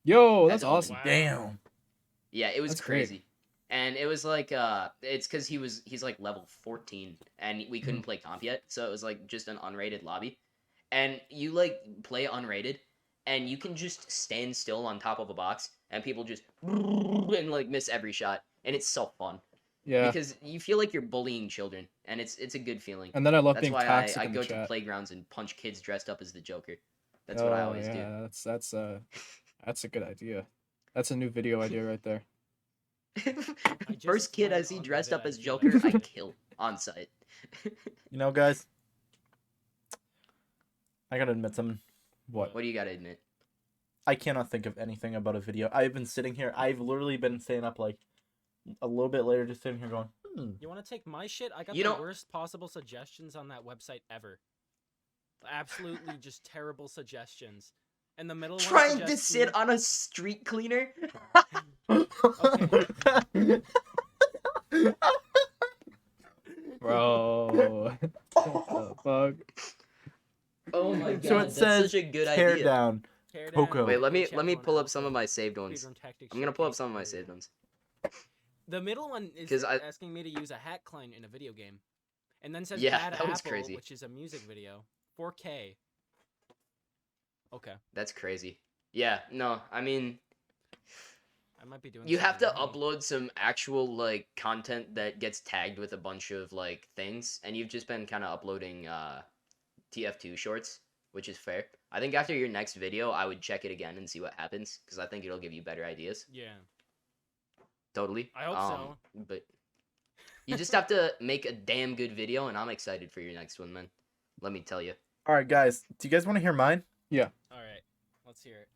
Yo, as that's a homie. awesome. Wow. Damn. Yeah, it was That's great. crazy. And it was like it's cuz he's like level 14 and we couldn't play comp yet, so it was like just an unrated lobby. And you like play unrated and you can just stand still on top of a box and people just and like miss every shot and it's so fun Yeah. because you feel like you're bullying children and it's a good feeling. And then I love That's being why toxic I in go the to chat. playgrounds and punch kids dressed up as the Joker. That's what I always do. Yeah, that's a good idea. That's a new video idea right there. just First kid I went see onto dressed up that as video. Joker, I kill on site. You know, guys, I gotta admit something. What? What do you gotta admit? I cannot think of anything about a video. I've been sitting here. I've literally been staying up like a little bit later, just sitting here going, You want to take my shit? I got You the know- worst possible suggestions on that website ever. Absolutely just terrible suggestions. And the middle one Trying to suggests sit me- on a street cleaner? Bro. What the fuck? Oh my god, So it that's says such a good tear idea. down. Tear Coco. down Wait, let me chapter one pull up some alpha, of my saved ones. speedrun tactics I'm gonna pull up showcase some of my video. saved ones. The middle one is 'Cause I- asking me to use a hack client in a video game. And then says Yeah, Bad that was Apple, crazy. which is a music video. 4K. Okay. That's crazy. Yeah, no, I mean, I might be doing you have to something wrong. upload some actual like content that gets tagged with a bunch of like things, and you've just been kind of uploading TF2 shorts, which is fair. I think after your next video, I would check it again and see what happens because I think it'll give you better ideas. Yeah. Totally. I hope so. But you just have to make a damn good video, and I'm excited for your next one, man. Let me tell you. All right, guys. Do you guys want to hear mine? All right. Let's hear it.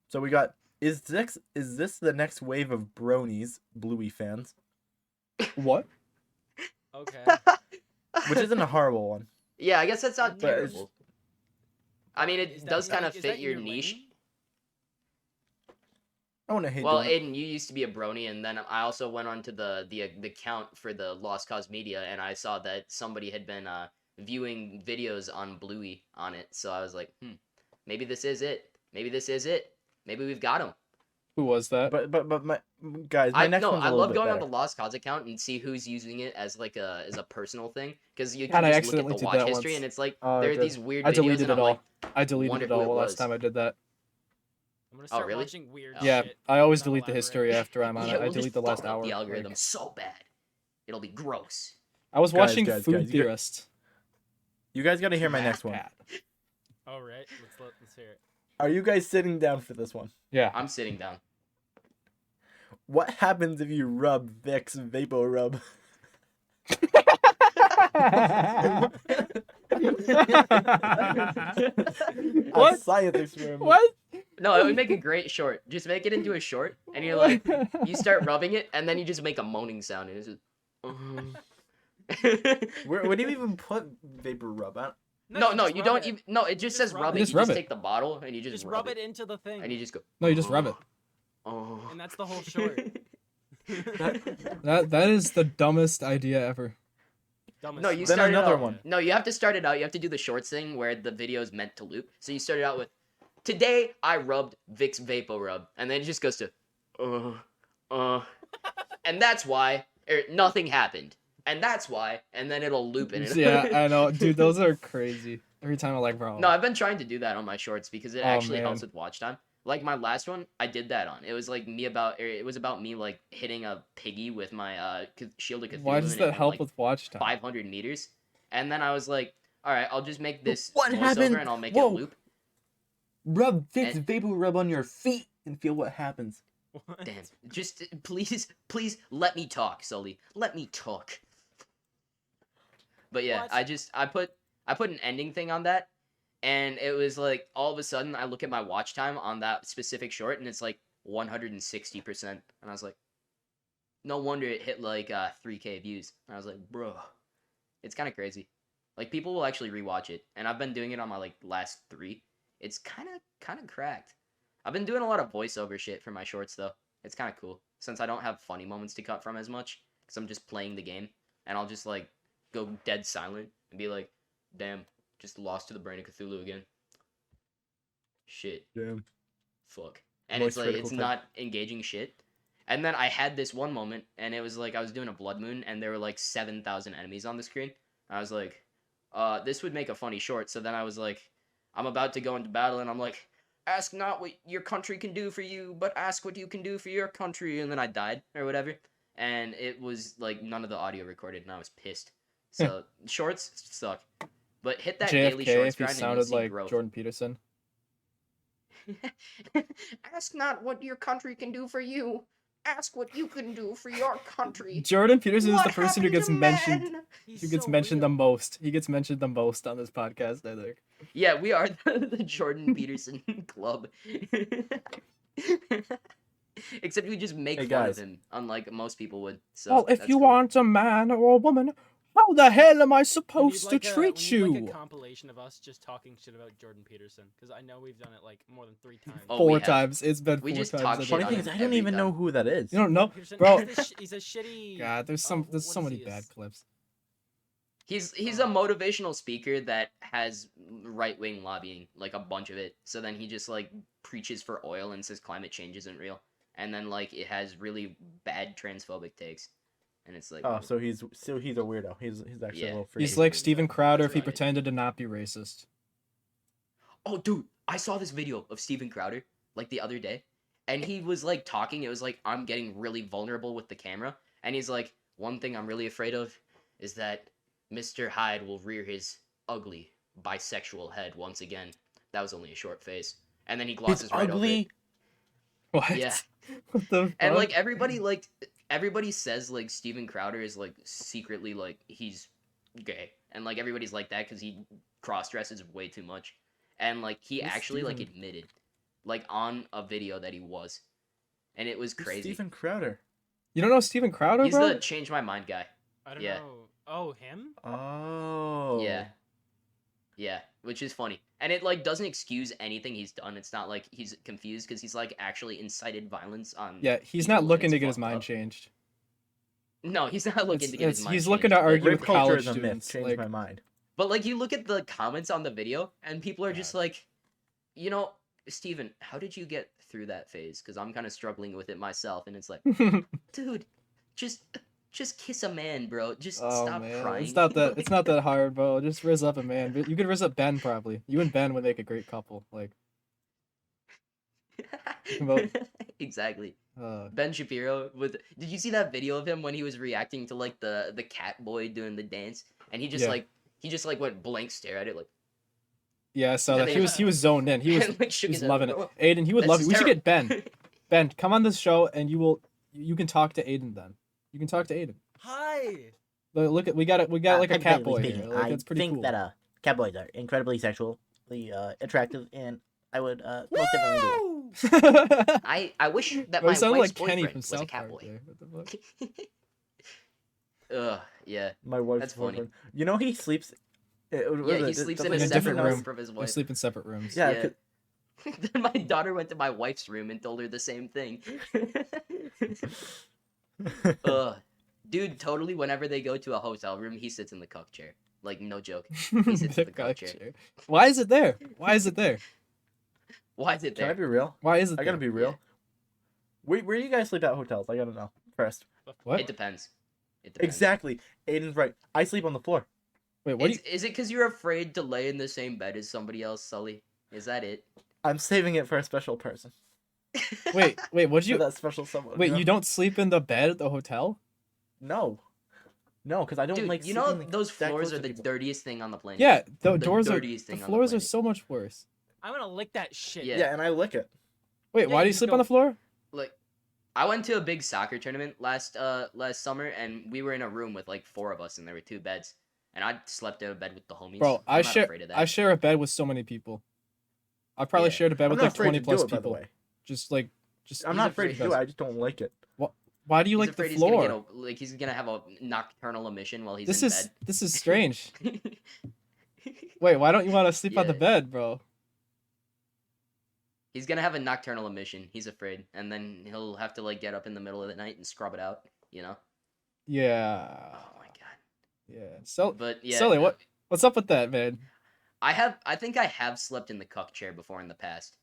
So we got. Is this the next wave of bronies, Bluey fans? What? Okay. Which isn't a horrible one. Yeah, I guess that's not But it's- terrible. I mean, Is it that- does is that- kind of is fit that your in niche. lane? I want to hate. Well, doing it. Aiden, you used to be a brony, and then I also went on to the account for the Lost Cause Media, and I saw that somebody had been viewing videos on Bluey on it. So I was like, maybe this is it. Maybe this is it. Maybe we've got him. Who was that? But my guys, my next one's a I little love bit going better. on the Lost Cause account and see who's using it as like a personal thing because you God, can I just look at accidentally the did watch that history once. and it's like Oh, there are good. these weird I videos deleted and it I'm all. like, I deleted wonder it who all it the last was. time I did that. I'm gonna start really? watching weird Yeah, shit. I always not delete the elaborate. history after I'm on yeah, it. I we'll delete just the last fuck up hour. the algorithm like- so bad. It'll be gross. I was Guys, watching guys, Food guys, you got- Theorist. You guys got to hear my next one. Pat. All right. Let's hear it. Are you guys sitting down for this one? Yeah. I'm sitting down. What happens if you rub Vicks Vapor Rub? A What? science experiment. What? No, it would make a great short. Just make it into a short, and you're like, you start rubbing it, and then you just make a moaning sound, and it's just. Where do you even put Vapor Rub? No, just you rub don't it. even. No, it just says rub it. Just You rub just it. take the bottle and you Just rub it into the thing, and you just go. No, you just rub it. Oh. and that's the whole short. That is the dumbest idea ever. Dumbest No, you Then start it another out- one. No, you have to start it out. You have to do the shorts thing where the video is meant to loop. So you start it out with, "Today I rubbed Vicks Vapor Rub," and then it just goes to, and that's why nothing happened, and that's why, and then it'll loop in it. Yeah, I know, dude. Those are crazy. Every time I'm like, bro. No, I've been trying to do that on my shorts because it Oh, actually helps man. with watch time. Like my last one, I did that on. It was like it was about me like hitting a piggy with my Shield of Cthulhu. Why does and it that went, help like, with watch time? 500 meters? And then I was like, all right, I'll just make this What voiceover happened? and I'll make Whoa. it loop. Rub Vicks And- Vapor Rub on your feet and feel what happens. What? Damn, just please let me talk, Sully. Let me talk. But yeah, What? I put an ending thing on that, and it was like all of a sudden I look at my watch time on that specific short, and it's like 160%, and I was like, no wonder it hit like 3K views. And I was like, bro, it's kind of crazy. Like people will actually rewatch it, and I've been doing it on my like last 3. It's kind of cracked. I've been doing a lot of voiceover shit for my shorts though. It's kind of cool since I don't have funny moments to cut from as much because I'm just playing the game, and I'll just like go dead silent and be like, damn, just lost to the brain of Cthulhu again. Shit, Damn. fuck. And Voice it's like critical it's type. not engaging shit. And then I had this one moment, and it was like I was doing a blood moon, and there were like 7,000 enemies on the screen. I was like, this would make a funny short. So then I was like, I'm about to go into battle, and I'm like, ask not what your country can do for you, but ask what you can do for your country. And then I died or whatever, and it was like none of the audio recorded, and I was pissed. So shorts suck, but hit that daily JFK, shorts if he grind, and you'll sounded see like growth. Jordan Peterson. Ask not what your country can do for you. Ask what you can do for your country. Jordan Peterson is What the person who happened gets to mentioned. men? He's Who gets so mentioned the real. most. He gets mentioned the most on this podcast, I think. Yeah, we are the Jordan Peterson club. Except we just make Hey, fun guys. of him, unlike most people would. So that's cool. want a man or a woman, how the hell am I We need, supposed like, to a- treat we need, you? like a compilation of us just talking shit about Jordan Peterson, because I know we've done it like more than 3 times. Oh, we Four have. times. It's been We 4 just times. talk I shit Funny think. thing on is, him I don't every even time. know who that is. You don't know, Peterson, bro. he's a shitty. God, there's what so is many he? bad clips. He's a motivational speaker that has right wing lobbying, like a bunch of it. So then he just like preaches for oil and says climate change isn't real, and then like it has really bad transphobic takes, and it's like, Oh, so he's a weirdo. He's actually Yeah. a little freaky. He's like Steven Crowder if he about it. pretended to not be racist. oh dude, I saw this video of Steven Crowder like the other day, and he was like talking. It was like, I'm getting really vulnerable with the camera, and he's like, one thing I'm really afraid of is that Mr. Hyde will rear his ugly bisexual head once again. That was only a short phase. And then he It's glosses right over ugly. it. What? Yeah. What the fuck? And like everybody says like Steven Crowder is like secretly like he's gay, and like everybody's like that because he cross dresses way too much, and like he Who's actually like Steven? admitted, like on a video that he was, and it was Who's crazy. Steven Crowder. You don't know Steven Crowder, He's bro? the change my mind guy. I don't Yeah. know. Oh, him? Oh. Yeah, which is funny, and it like doesn't excuse anything he's done. It's not like he's confused because he's like actually incited violence on. Yeah, he's people, not and looking it's to get his fucked mind up. changed. No, he's not looking to get his mind He's looking changed, to but- argue Rape with culture college is a myth. students. Changed Like, my mind. But like you look at the comments on the video and people are just God. like, you know, Steven, how did you get through that phase? Because I'm kind of struggling with it myself, and it's like, dude, just kiss a man, bro. Just oh stop man, crying. it's not that hard, bro. Just rizz up a man. You could rizz up Ben probably. You and Ben would make a great couple. Like, Well- Exactly. uh, Ben Shapiro with. Did you see that video of him when he was reacting to like the cat boy doing the dance, and he just Yeah. went blank stare at it like. yeah, I saw Yeah, that. they- He was zoned in. He was and, like, shook he was his head, loving like, it. "Oh, Aidan, he would this love is it. We should get Ben. terrible." Ben, come on this show, and you can talk to Aidan then. You can talk to Aidan. Hi. Look at we got like a cat boy here. Hypothetically Like, I that's pretty think cool. that catboys are incredibly sexually attractive, and I would most definitely do it. I wish that Bro, my you sounded wife's like Kenny boyfriend from was a South cat Park boy. there. What the fuck? Yeah. My wife's That's funny. boyfriend. You know he sleeps. Yeah, he sleeps in a in a separate different room room. from his They wife. sleep in separate rooms. Yeah. Yeah. Then my daughter went to my wife's room and told her the same thing. Dude, totally. Whenever they go to a hotel room, he sits in the cuck chair. Like no joke. He sits in the cuck chair. Why is it there? Why is it there? Why is it Can I there? be real? Why is it I gotta there? be real. Where do you guys sleep at hotels? I gotta know first. What? It depends. It depends. Exactly. Aiden's right. I sleep on the floor. Wait, what do you... Is it because you're afraid to lay in the same bed as somebody else, Sully? Is that it? I'm saving it for a special person. Wait, what'd For you... that special someone. Wait, know? you don't sleep in the bed at the hotel? No, because I don't Dude, like. you know sleeping those that floors close are to the people. dirtiest thing on the planet. Yeah, the The doors are... dirtiest The thing on the floors are planet. so much worse. I'm gonna lick that shit. Yeah. Yeah, and I lick it. Wait, Yeah, why do you you sleep don't- on the floor? Like, I went to a big soccer tournament last summer, and we were in a room with like 4 of us, and there were 2 beds, and I slept in a bed with the homies. Bro, I'm I not share afraid of that. I share a bed with so many people. I probably Yeah. shared a bed I'm with not like afraid 20 to plus do it, by the people. way. Just I'm He's not afraid afraid to do it. I just don't like it. why do you He's like the afraid floor? he's gonna get he's gonna have a nocturnal emission while he's This in is strange. bed. Wait, why don't you want to sleep on the Yeah. bed, bro? He's gonna have a nocturnal emission. He's afraid, and then he'll have to like get up in the middle of the night and scrub it out. You know? Yeah. Oh my god. Yeah. So But yeah. Sully, what's up with that, man? I think I have slept in the cuck chair before in the past.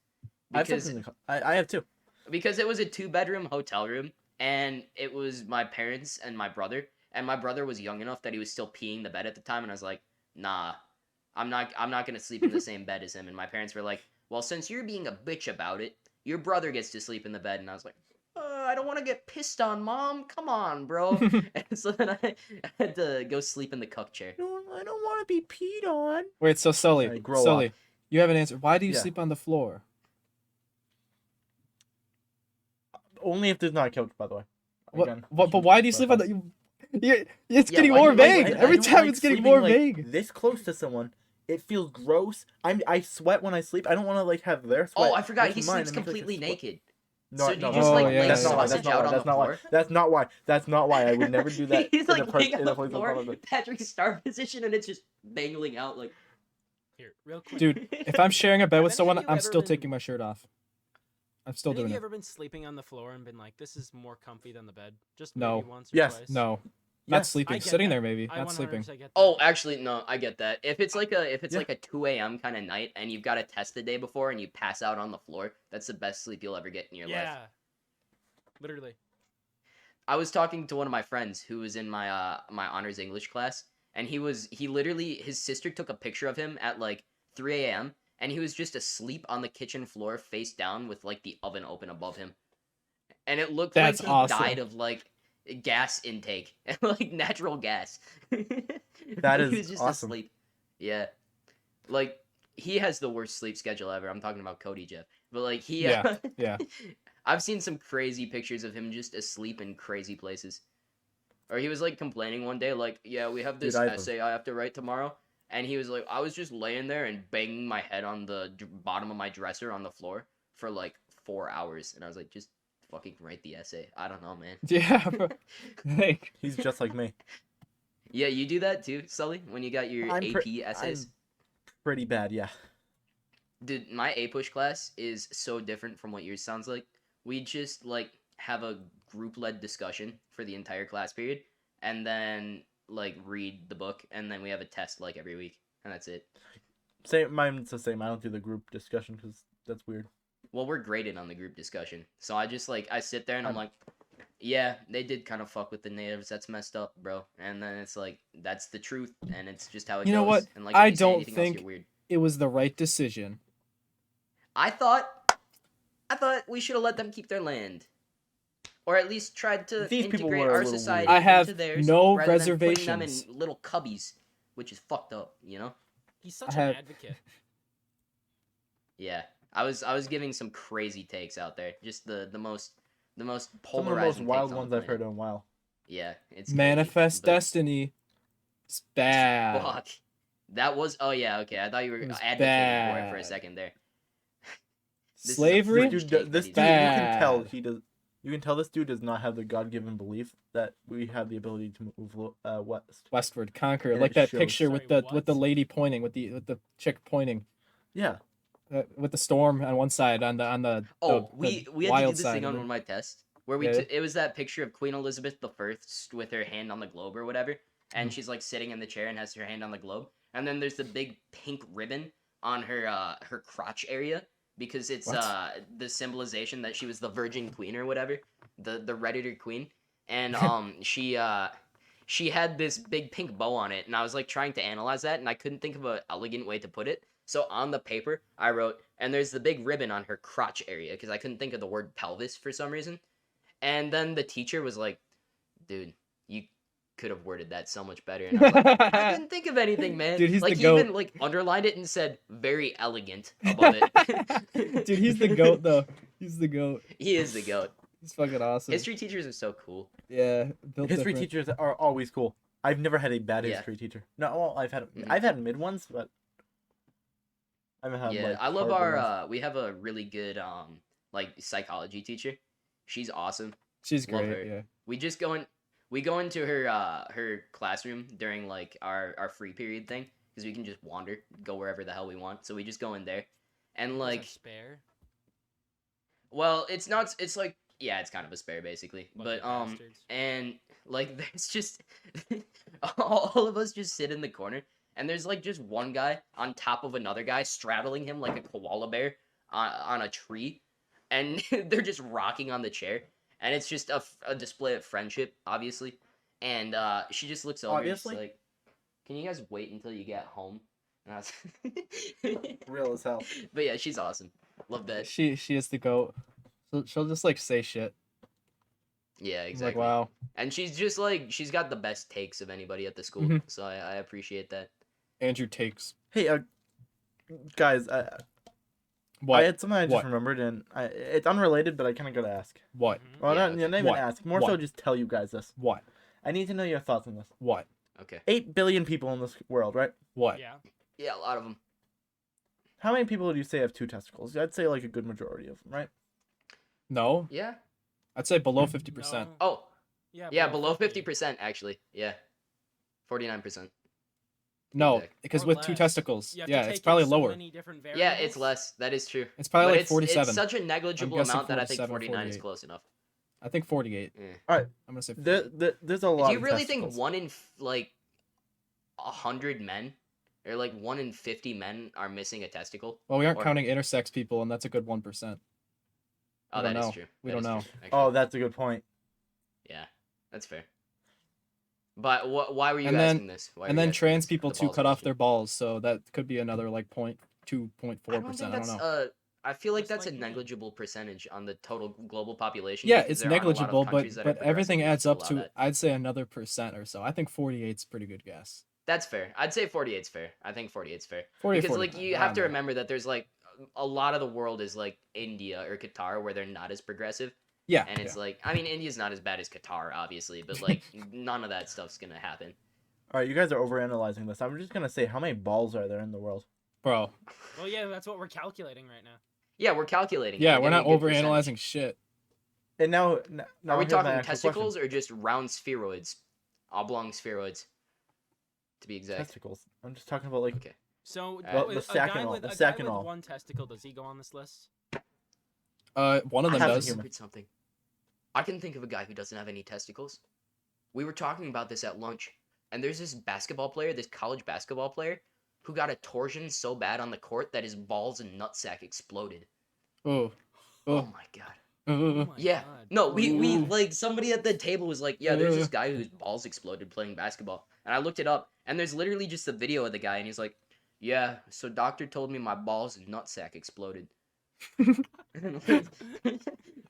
Because I have too. because it was a 2-bedroom hotel room, and it was my parents and my brother, and my brother was young enough that he was still peeing the bed at the time, and I was like, nah, I'm not gonna sleep in the same bed as him. And my parents were like, well, since you're being a bitch about it, your brother gets to sleep in the bed. And I was like, I don't want to get pissed on, Mom. Come on, bro. And so then I had to go sleep in the cuck chair. I don't want to be peed on. Wait, so Sully, Alright, grow Sully, you haven't answered. Why do you Yeah. sleep on the floor? Only if there's not a couch, by the way. Again, What? But why do you sleep on the? It's Yeah, getting why more do you- vague. I Every don't time like it's getting sleeping, more like, vague. This close to someone, it feels gross. I sweat when I sleep. I don't want to like have their sweat. Oh, I forgot. with He mine. sleeps It makes, like, a completely sweat. naked. No, So do no, you just like, no, lay that's not why. sausage That's not out why. on That's the not why. floor? That's not why. That's not why. I would never do that. He's in a like place- laying on in a the place in floor, front of it. Patrick's star position, and it's just dangling out like. Here, real quick. Dude, if I'm sharing a bed with Have any of someone, you I'm ever still been- taking my shirt off. I'm still Have any doing of you it. ever been sleeping on the floor and been like, this is more comfy than the bed? Just No. maybe once or Yes. twice? No, Yes, not sleeping. I get Sitting that. there, maybe. I Not sleeping. 100% get that. Oh, actually, no, I get that. If it's like a Yeah. 2 a.m. kind of night, and you've got a test the day before, and you pass out on the floor, that's the best sleep you'll ever get in your life. yeah. Literally. I was talking to one of my friends who was in my my honors English class, and he literally, his sister took a picture of him at like 3 a.m. and he was just asleep on the kitchen floor face down with like the oven open above him, and it looked That's like he awesome. died of like gas intake and like natural gas. That He is was just awesome. asleep. Yeah, Like he has the worst sleep schedule ever. I'm talking about Cody Jeff. But like he Yeah, yeah. I've seen some crazy pictures of him just asleep in crazy places. Or he was like complaining one day, like, yeah, we have this Dude, essay I have to write tomorrow. And he was like, I was just laying there and banging my head on the bottom of my dresser on the floor for like 4 hours. And I was like, just fucking write the essay. I don't know, man. Yeah, bro. Like, He's just like me. Yeah, you do that too, Sully, when you got your AP essays. I'm pretty bad, yeah. Dude, my A-push class is so different from what yours sounds like. We just like have a group-led discussion for the entire class period, and then like read the book, and then we have a test like every week, and that's it. Same, mine's the same. I don't do the group discussion because that's weird. Well, we're graded on the group discussion, so I just like I sit there and I'm I'm- like, yeah, they did kind of fuck with the natives. That's messed up, bro. And then it's like that's the truth, and it's just how it You goes. know what? And like I if you say don't anything else, think- you're weird. it was the right decision. I thought we should have let them keep their land. Or at least tried to These people integrate were a our little weird. society I have into theirs no rather than putting them reservations. in little cubbies, which is fucked up, you know? He's such I an have- advocate. Yeah. I was giving some crazy takes out there. Just the most Some of the polarizing most wild takes on ones the I've heard planet. in a while. Yeah, it's crazy, Manifest but- Destiny. It's bad. Fuck. That was oh yeah, okay. I thought you were It was advocating for it for a bad. second there. This is a Slavery? This French dude, take this that dude, he's you doing. can tell Bad. he does. You can tell this dude does not have the God-given belief that we have the ability to move west. Westward conquer, And like it that shows. picture with Sorry, the what? lady pointing, with the chick pointing, Yeah, with the storm on one side, on the Oh, the we had to do wild this side, thing on and one of my tests where we Yeah. it was that picture of Queen Elizabeth the First with her hand on the globe or whatever, and Mhm. she's like sitting in the chair and has her hand on the globe, and then there's the big pink ribbon on her crotch area because it's What? the symbolization that she was the Virgin Queen or whatever, the Redditor Queen, and she had this big pink bow on it, and I was like trying to analyze that, and I couldn't think of an elegant way to put it. So on the paper, I wrote, and there's the big ribbon on her crotch area because I couldn't think of the word pelvis for some reason. And then the teacher was like, "Dude, you could have worded that so much better." And I was like, "I couldn't think of anything, man." Dude, he's like the he goat. even like underlined it and said "very elegant" above it. Dude, he's the goat though. He's the goat. He is the goat. He's fucking awesome. History teachers are so cool. Yeah, built history different. teachers are always cool. I've never had a bad Yeah. history teacher. No, well, Mhm. I've had mid ones, but I haven't had Yeah, like. I love horrible our ones. we have a really good like psychology teacher. She's awesome. She's Love great. her. Yeah. We go into her classroom during like our free period thing because we can just wander, go wherever the hell we want. So we just go in there, and Is like, there spare. well, it's not. It's like yeah, it's kind of a spare basically, Bunch but of bastards. and like there's just all of us just sit in the corner, and there's like just one guy on top of another guy straddling him like a koala bear on a tree, and they're just rocking on the chair, and it's just a display of friendship, obviously. And she just looks over, and she's Obviously. like, "Can you guys wait until you get home?" And I was Real as hell. But yeah, she's awesome. Love that. She is the goat. She'll just like say shit. Yeah, It's exactly. like wow. And she's just like she's got the best takes of anybody at the school, Mhm. so I appreciate that. Andrew takes Hey, guys, I what? had something I just What? remembered, and it's unrelated, but I kind of gotta ask. What? Mhm. Well, Yeah, not, okay. not even What? ask. More so, What? just tell you guys this. What? I need to know your thoughts on this. What? Okay. 8 billion people in this world, right? What? Yeah. Yeah, a lot of them. How many people would you say have 2 testicles? I'd say like a good majority of them, right? No, Yeah. I'd say below 50%. No. Oh, Yeah. yeah, below 50% actually. Yeah. 49%. No, Exactly. because Or with 2 less. testicles, You have to yeah, take it's in probably so lower. many different Yeah, it's variables. less. That is true. It's probably But like it's 47. such a negligible guessing amount that I think 47, 49 is 48. close enough. I think 48. Yeah. I'm gonna say 48. There's a lot. Do you of really think testicles. one in like 100 men or like 1 in 50 men are missing a testicle? Well, we aren't or- counting intersex people, and that's a good 1%. Oh, We don't that is know. true. We That don't is know. true, actually. Oh, that's a good point. Yeah, that's fair. But why were you And then- asking this? Why were And you then asking trans this? people The too balls cut off question. their balls, so that could be another like 0.2.4%. I don't think I don't that's know. I feel like Just that's like a me. negligible percentage on the total glable population. Yeah, because it's there aren't a lot of negligible, but countries that are everything progressive enough adds up allow to that. I'd say another percent or so. I think 48's a pretty good guess. That's fair. I'd say 48's fair. I think 48's fair. 40, Because 40. like you I have don't to know. remember that there's like a lot of the world is like India or Qatar where they're not as progressive. Yeah. And it's like, I mean, India's not as bad as Qatar, obviously, but like none of that stuff's gonna happen. All right, you guys are overanalyzing this. I'm just gonna say, how many balls are there in the world? Bro. Well, yeah, that's what we're calculating right now. Yeah, we're calculating. Yeah, We're we're not getting a good percentage. overanalyzing shit. And now Are we here's my talking actual testicles question. or just round spheroids, oblong spheroids, to be exact? Testicles. I'm just talking about like. Okay. So Well, the a sack guy and all, with the a sack guy and with all. one testicle, does he go on this list? One of I them have a does. human. Remembered something. I can think of a guy who doesn't have any testicles. We were talking about this at lunch, and there's this basketball player, this college basketball player, who got a torsion so bad on the court that his balls and nutsack exploded. Oh. Oh Oh. my god. Oh Uh, my Yeah. God. No, we Ooh. like somebody at the table was like, yeah, there's this guy whose balls exploded playing basketball. And I looked it up, and there's literally just a video of the guy, and he's like, yeah, so doctor told me my balls and nutsack exploded. and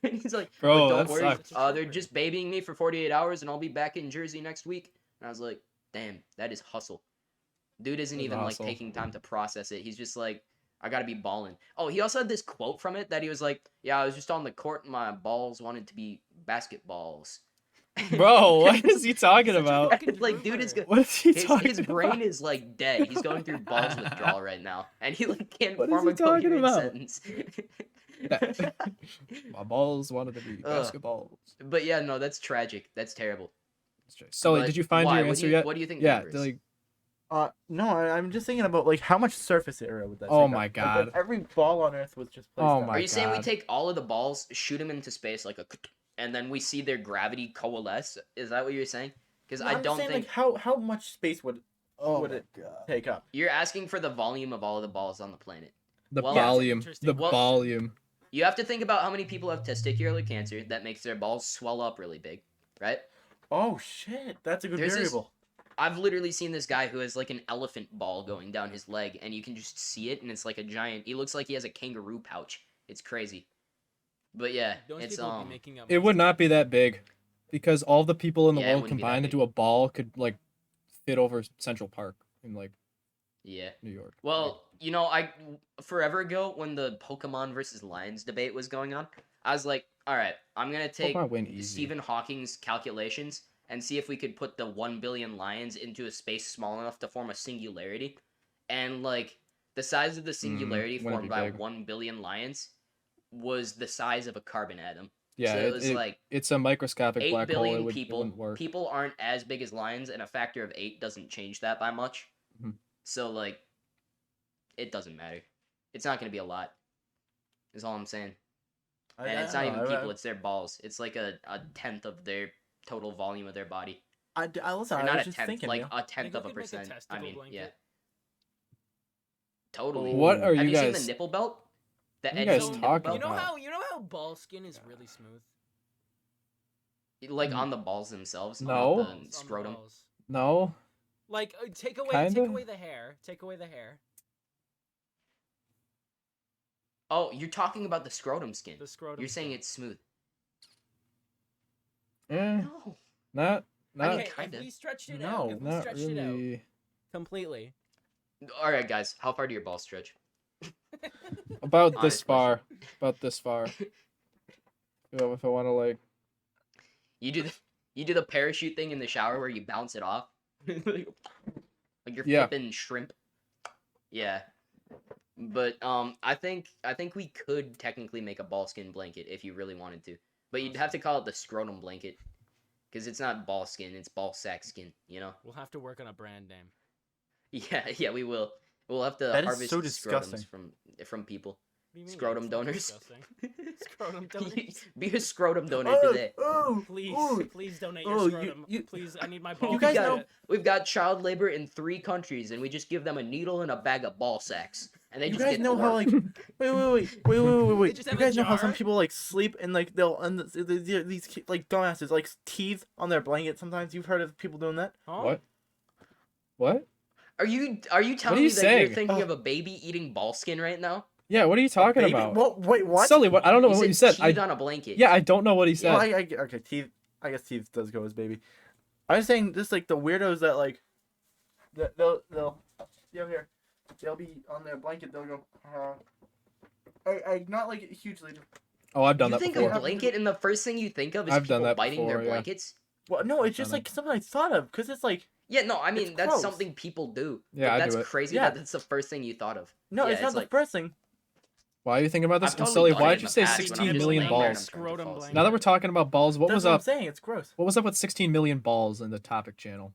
he's like, Bro, but don't that worry, sucks. they're just babying me for 48 hours, and I'll be back in Jersey next week. And I was like, damn, that is hustle. Dude isn't That's even like hustle. taking time to process it. He's just like, I gotta be balling. Oh, he also had this quote from it that he was like, yeah, I was just on the court and my balls wanted to be basketballs. Bro, what is he talking Such a about? fucking Like, dude is drooper. good. What is he His talking brain about? is like dead. He's going through balls withdrawal right now, and he like can't What is form he a talking coherent about? sentence. My balls wanted to be Ugh. basketballs. But yeah, no, that's tragic. That's terrible. Sully, But did you find why? your What answer do you, yet? What do you think? Yeah, the number is? like, No, I'm just thinking about like how much surface area would that? Oh take my up? Like, God. if every ball on Earth was just placed. Oh down. my Are you saying we God. take all of the balls, shoot them into space like a, and then we see their gravity coalesce? Is that what you're saying? Because No, I I'm don't saying, think like how much space would would it God. take up? you're asking for the volume of all of the balls on the planet. The Well, volume. interesting The question. volume. You have to think about how many people have testicular cancer that makes their balls swell up really big, right? Oh shit, that's a good There's this- variable. I've literally seen this guy who has like an elephant ball going down his leg, and you can just see it, and it's like a giant. He looks like he has a kangaroo pouch. It's crazy. But yeah, Those it's people would be making up It would not be that big, because all the people in the Yeah, it world wouldn't be that combined big. into a ball could like fit over Central Park in like yeah. New York. Well, you know, I forever ago when the Pokemon versus Lions debate was going on, I was like, all right, I'm gonna take Pokemon win easy. Stephen Hawking's calculations and see if we could put the 1 billion lions into a space small enough to form a singularity. And like the size of the singularity wouldn't formed be by big. 1 billion lions was the size of a carbon atom. Yeah, so it was like it's a microscopic 8 black hole. billion It people. wouldn't work. People aren't as big as lions, and a factor of 8 doesn't change that by much. Mhm. So like, it doesn't matter. It's not gonna be a lot. Is all I'm saying. And it's not even people; it's their balls. It's like a tenth of their total volume of their body. I listen. Or I not was a just tenth, thinking. like you know? a tenth Think we of a could make a percent. I testicle mean, blanket? yeah. Totally. What are Have you you seen guys? the nipple belt? The What are you edgy guys nipple talking belt? about? You know how ball skin is really smooth. Like on the balls themselves, No. not Balls on the the scrotum. balls. No. Like take away Kinda? the hair. Take away the hair. Oh, you're talking about the scrotum skin. The scrotum. You're saying skin. it's smooth. Eh, No. not mean, Okay, kinda. if we stretched it No, out, if we not stretched it out really. completely. All right, guys. How far do your balls stretch? About this Honest far. About this far. If I want to like. You do the parachute thing in the shower where you bounce it off, like you're Yeah. flipping shrimp. Yeah, but I think we could technically make a ball skin blanket if you really wanted to, but you'd have to call it the scrotum blanket, because it's not ball skin, it's ball sack skin. You know? We'll have to work on a brand name. Yeah, we will. We'll have to That is harvest so scrotums disgusting. from people. What do you mean? Scrotum It's not donors. disgusting. Scrotum donors. Be a scrotum donor today. Please donate Oh, your scrotum. Please, I need my balls. You guys got- know- We've got child labor in 3 countries, and we just give them a needle and a bag of ball sacks, and they You just guys get know to how work. like wait. just You have a guys know how some jar? people like sleep and like they'll these like dumbasses like teeth on their blanket. Sometimes you've heard of people doing that. Huh? What? What? Are you telling are you me that you're saying? thinking Oh. of a baby eating ball skin right now? Yeah. What are you talking Baby? about? What? Wait, what? Sully, what? I don't know what you said. Teeth on a blanket. Yeah, I don't know what he said. Well, okay, teeth. I guess teeth does go as baby. I was saying just like the weirdos that like They'll here. They'll be on their blanket. They'll go. I not like hugely. Oh, I've done You that think before. a blanket, and the first thing you think of is I've done people that biting their before, yeah. blankets? Well, no, it's I've just done like something I thought of because it's like Yeah, no, I mean, that's gross. something people do. Yeah, Like, I that's do it. crazy Yeah. that that's the first thing you thought of. no, Yeah, it's not the like, first thing. Why are you thinking about this? I've And totally Sully, done why it did in you the say past when 16 I'm just million laying there and I'm balls? trying to Scrotum fall asleep. blanket. Now that we're talking about balls, what That's was what I'm up? saying. It's gross. What was up with 16 million balls in the topic channel?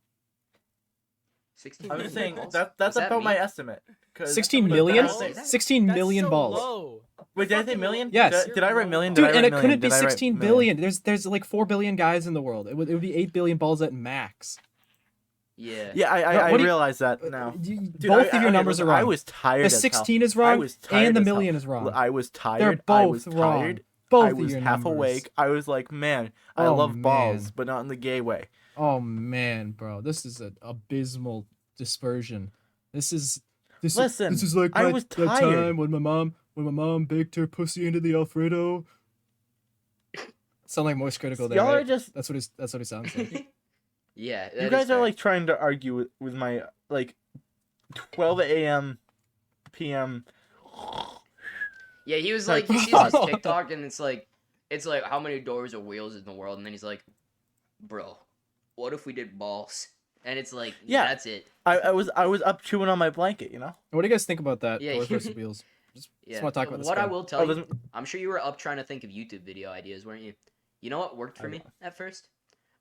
16 I'm million just saying balls? that's Was that about me? my estimate. 'Cause- 16 but million? that's- Say that? 16 That's million so balls. low. Wait, did I say Fucking million? Yes. Did I write million? Dude, Did I and write it couldn't million? be Did I write 16 million? billion. There's like 4 billion guys in the world. It would be 8 billion balls at max. Yeah. Yeah, I What do you- realize that now. Dude, Both of your okay, numbers listen, are wrong. I was tired. The as hell. 16 is I wrong, was tired and the as hell. million is wrong. I was tired. They're I both was wrong. tired. Both I of was your half numbers. awake. I was like, man, I Oh, love balls, man. but not in the gay way. Oh man, bro, this is an abysmal dispersion. This is Listen, this is like I my, was that tired. time when my mom baked her pussy into the Alfredo. Sound like Moist Critical there, Y'all are right? just That's what he sounds like. Yeah. you guys are like trying to argue with my like 12 a.m. p.m. Yeah, he was Like, like, he sees his TikTok and it's like how many doors or wheels in the world, and then he's like, bro, what if we did balls? And it's like, Yeah. that's it. I was up chewing on my blanket, you know. What do you guys think about that? Yeah. Doors versus wheels. Just Yeah. want to talk about this. What I game. will tell Oh, you, there's- I'm sure you were up trying to think of YouTube video ideas, weren't you? You know what worked for I me know. at first?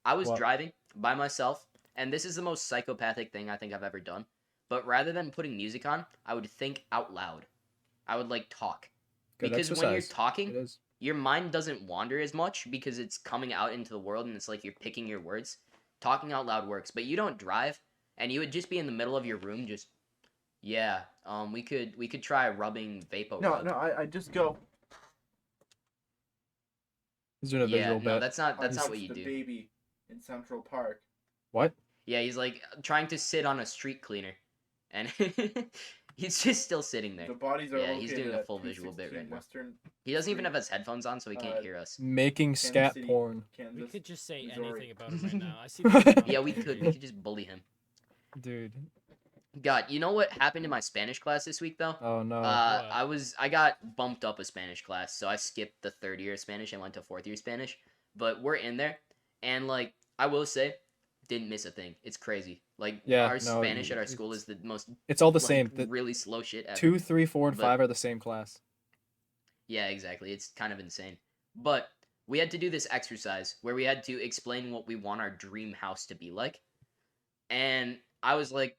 I was What? driving by myself, and this is the most psychopathic thing I think I've ever done. But rather than putting music on, I would think out loud. I would like talk. Good Because when you're exercise. It talking, is. your mind doesn't wander as much because it's coming out into the world and it's like you're picking your words. Talking out loud works, but you don't drive, and you would just be in the middle of your room just, yeah, we could try rubbing Vapo Rub. I just go. He's doing a Yeah, visual no, bit. that's not what you the do. baby in Central Park. What? Yeah, he's like trying to sit on a street cleaner, and he's just still sitting there. The bodies are Yeah, he's located doing a at full visual bit 216 right now. Western He doesn't even have his headphones on, so he can't hear us. Making Kansas scat City, porn. We Kansas. could just say Missouri. anything about him right now. I see. what's going on. Yeah, we could just bully him. Dude. God, you know what happened in my Spanish class this week though? Oh no. I got bumped up a Spanish class, so I skipped the third year of Spanish and went to fourth year Spanish. But we're in there, and like I will say, didn't miss a thing. It's crazy. Like Yeah, our no, Spanish at our school is the most It's all the like, same. The really slow shit ever. 2, 3, 4, and But- 5 are the same class. Yeah, exactly. It's kind of insane. But we had to do this exercise where we had to explain what we want our dream house to be like. And I was like,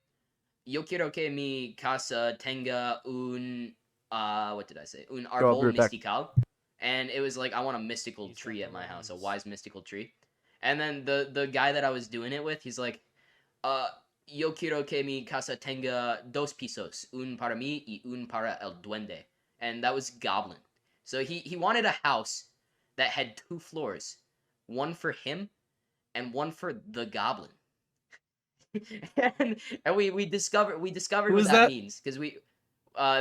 yo quiero que mi casa tenga un what did I say? Un Go, árbol be right back. mystical. And it was like I want a mystical He's tree got at my house, a rhymes. wise mystical tree. And then the guy that I was doing it with, he's like, yo quiero que mi casa tenga dos pisos, un para mí y un para el duende. And that was Goblin. So he wanted a house that had 2 floors, one for him and one for the Goblin. and we discovered Who what was that that? means because we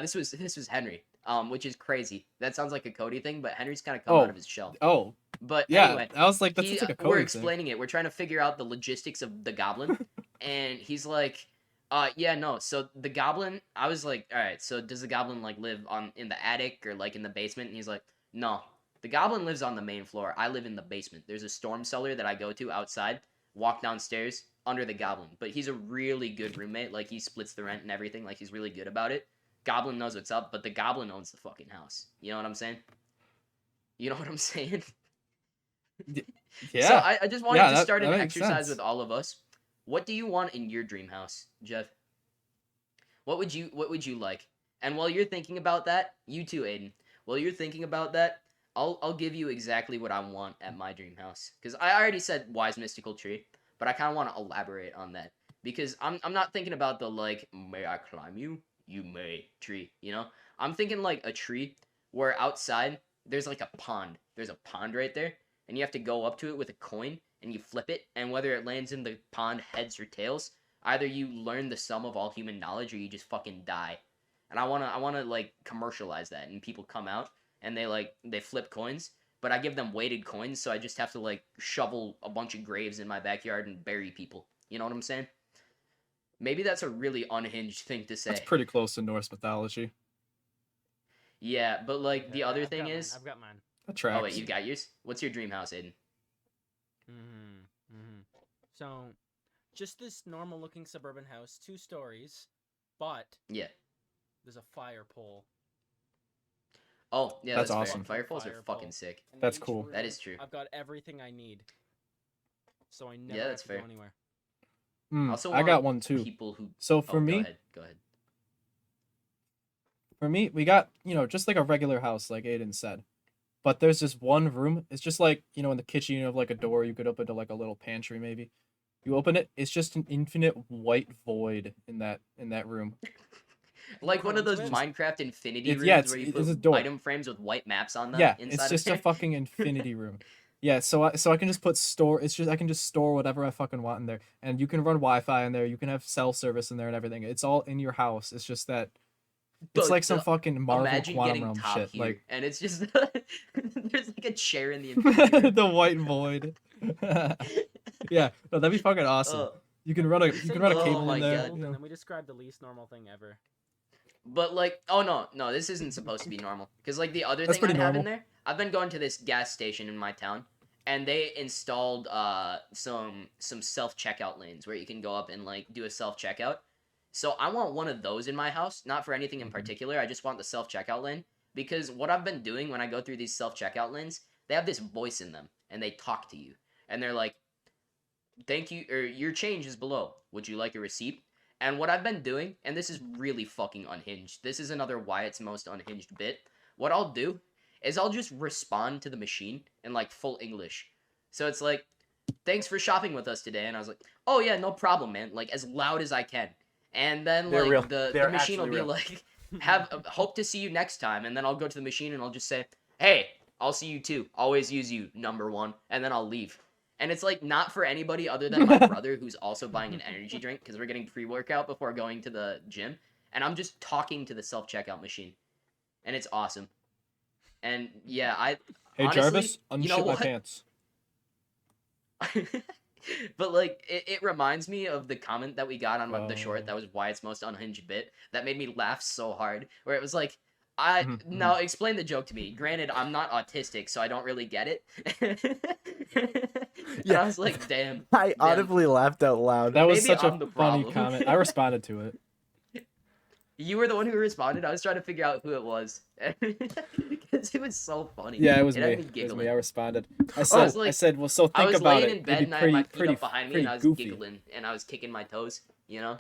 this was Henry, which is crazy. That sounds like a Cody thing, but Henry's kind of come Oh. out of his shell. Oh, But yeah. anyway, I was like, that's he, just like a we're Cody thing. explaining it. We're trying to figure out the logistics of the Goblin, and he's like, yeah, no. So the Goblin, I was like, all right. So does the Goblin like live in the attic or like in the basement? And he's like, no. The Goblin lives on the main floor. I live in the basement. There's a storm cellar that I go to outside. Walk downstairs under the Goblin. But he's a really good roommate. Like he splits the rent and everything. Like he's really good about it. Goblin knows what's up, but the Goblin owns the fucking house. You know what I'm saying? You know what I'm saying? Yeah. So I just wanted Yeah, to that- start that an makes exercise sense. with all of us. What do you want in your dream house, Jeff? What would you like? And while you're thinking about that, you too, Aiden. While you're thinking about that, I'll give you exactly what I want at my dream house. Because I already said wise mystical tree, but I kind of want to elaborate on that. Because I'm not thinking about the like, may I climb you? You may tree, you know? I'm thinking like a tree where outside there's like a pond. There's a pond right there, and you have to go up to it with a coin and you flip it, and whether it lands in the pond heads or tails, either you learn the sum of all human knowledge or you just fucking die. And I wanna like commercialize that, and people come out and they flip coins, but I give them weighted coins, so I just have to like shovel a bunch of graves in my backyard and bury people. You know what I'm saying? Maybe that's a really unhinged thing to say. That's pretty close to Norse mythology. Yeah, but like Okay, the other I've thing got mine, is, I've got mine. That tracks. oh wait, you got yours. What's your dream house, Aiden? So, just this normal-looking suburban house, 2 stories, but Yeah. there's a fire pole. Oh yeah, That's that's fair. awesome. Fire poles are Fire fucking pole. sick. And That's each cool. That room, is true. I've got everything I need, so I never Yeah, have that's to fair. go anywhere. Also, I got want one too. People who. So Oh, for me, go ahead. Go ahead. for me, we got, just like a regular house, like Aiden said. But there's this one room. It's just like, in the kitchen, you have like a door you could open to like a little pantry maybe. You open it, it's just an infinite white void in that room. Like one of those Just- Minecraft infinity It's- rooms yeah, it's- where you it's put a door. item frames with white maps on them. Yeah, inside it's just of a there. fucking infinity room. Yeah, so I can just put store. It's just I can just store whatever I fucking want in there, and you can run Wi-Fi in there. You can have cell service in there and everything. It's all in your house. It's just that it's But like some the- fucking Marvel Imagine quantum getting realm top shit. here, Like and it's just there's like a chair in the infinity room. the white void. Yeah, no, that'd be fucking awesome. Oh, You can run a Oh cable my in there. God. you know. And then we described the least normal thing ever. but like, oh no, this isn't supposed to be normal. Because like the other That's thing I pretty have in normal. there, I've been going to this gas station in my town, and they installed some self checkout lanes where you can go up and like do a self checkout. So I want one of those in my house, not for anything in Mhm. particular. I just want the self checkout lane because what I've been doing when I go through these self checkout lanes, they have this voice in them and they talk to you, and they're like, "Thank you," or "Your change is below. Would you like a receipt?" And what I've been doing, and this is really fucking unhinged. This is another Wyatt's most unhinged bit. What I'll do is I'll just respond to the machine in like full English. So it's like, "Thanks for shopping with us today," and I was like, "Oh yeah, no problem, man." Like as loud as I can. And then They're like real. the They're machine will actually be real. like, hope to see you next time." And then I'll go to the machine and I'll just say, "Hey, I'll see you too. Always use you, number one." And then I'll leave. And it's like not for anybody other than my brother who's also buying an energy drink because we're getting pre-workout before going to the gym. And I'm just talking to the self-checkout machine. And it's awesome. And yeah, Hey honestly, Jarvis, you know unship my what? pants. But like it reminds me of the comment that we got on the short that Oh. was Wyatt's most unhinged bit that made me laugh so hard, where it was like, I Mhm, now explain the joke to me. Granted, I'm not autistic, so I don't really get it. And Yeah. I was like, damn. I audibly laughed out loud. That was Maybe such a I'm the funny problem. comment. I responded to it. You were the one who responded. I was trying to figure out who it was because it was so funny. Yeah, it was had me. me It was giggling. me. I responded. I I said, was like- I said, well, so I think was about laying it. in bed It'd and be I had my pretty, feet up behind me pretty and I was goofy. giggling and I was kicking my toes. You know,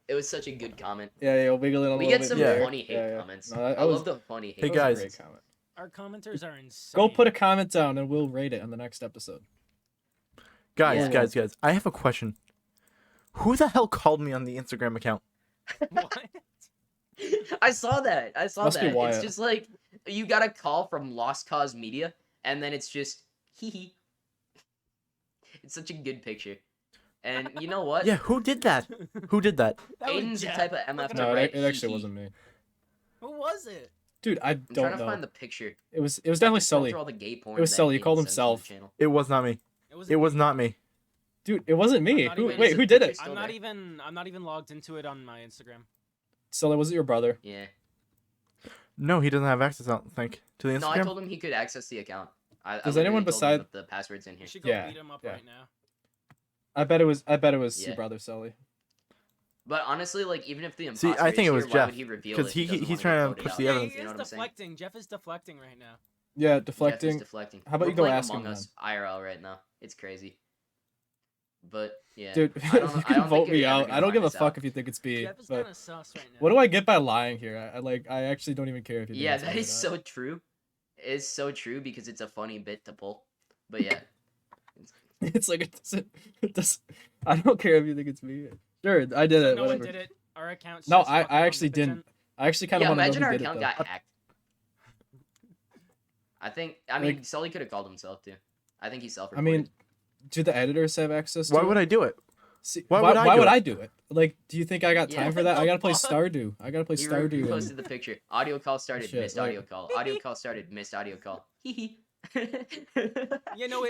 it was such a good comment. Yeah, wiggling a We little get bit some there. funny hate comments. No, that I was, love the funny hate. Hey, that was guys. a great comment. Our commenters are insane. Go put a comment down and we'll rate it on the next episode. Guys, Yeah. guys, I have a question. Who the hell called me on the Instagram account? What? I saw that. I saw Must be that. It's Wyatt. just like you got a call from Lost Cause Media, and then it's just hee hee. It's such a good picture. And you know what? Yeah, who did that? Who did that? That was Aiden's the Jeff. type of MF Look at to No, him. write it actually hee hee. wasn't me. Who was it? Dude, I I'm trying don't to know. find the picture. It was definitely Sully. Filter all the gay porn It was that Sully. He Aiden called sends to the himself. channel. It was not me. It was not me. Dude, it wasn't me. I'm not Who, even- wait, who did it? It's still I'm not there. even. I'm not even logged into it on my Instagram. Sully, was it your brother? Yeah. No, he doesn't have access, I don't think, to the No, I Instagram. told him he could access the account. I Does literally anyone told him beside- to put the passwords in here? You should go Yeah, beat him up yeah. right now. I bet it was Yeah. your brother, Sully. But honestly, like even if the See, imposter I think is it was here, why Jeff, would he reveal 'cause it? He he's doesn't wanna trying get to voted push out. the Yeah, evidence. he You know is what I'm saying? deflecting. Jeff is deflecting right now. Yeah, Jeff deflecting. is deflecting. How about We're you go playing ask him Among Us then? IRL right now. It's crazy. But yeah, Dude, I don't, you I can don't vote think me you're ever out. gonna I don't find give a us fuck out. if you think it's me. Jeff is But kind of sus right now. what do I get by lying here? I actually don't even care if you. Yeah, think that it's is me or not. so true. It's so true because it's a funny bit to pull. But yeah, It's like it doesn't. I don't care if you think it's me. Sure, I did So it. no whatever. one did it. Our accounts. No, just I fucking actually omnipotent. didn't. I actually kind of yeah. want to know Imagine who our did it account though. got hacked. I mean, Like- Sully could have called himself too. I think he I self-reported. mean, do the editors have access to Why it? would I do it? See, why why would I why do would it? I do it? Like, do you think I got Yeah. time for that? I gotta play What the Stardew. I gotta play He Stardew. posted and- the picture. Audio call started. Shit, Missed like- audio call. Audio call started. Missed audio call. Hee hee. You know,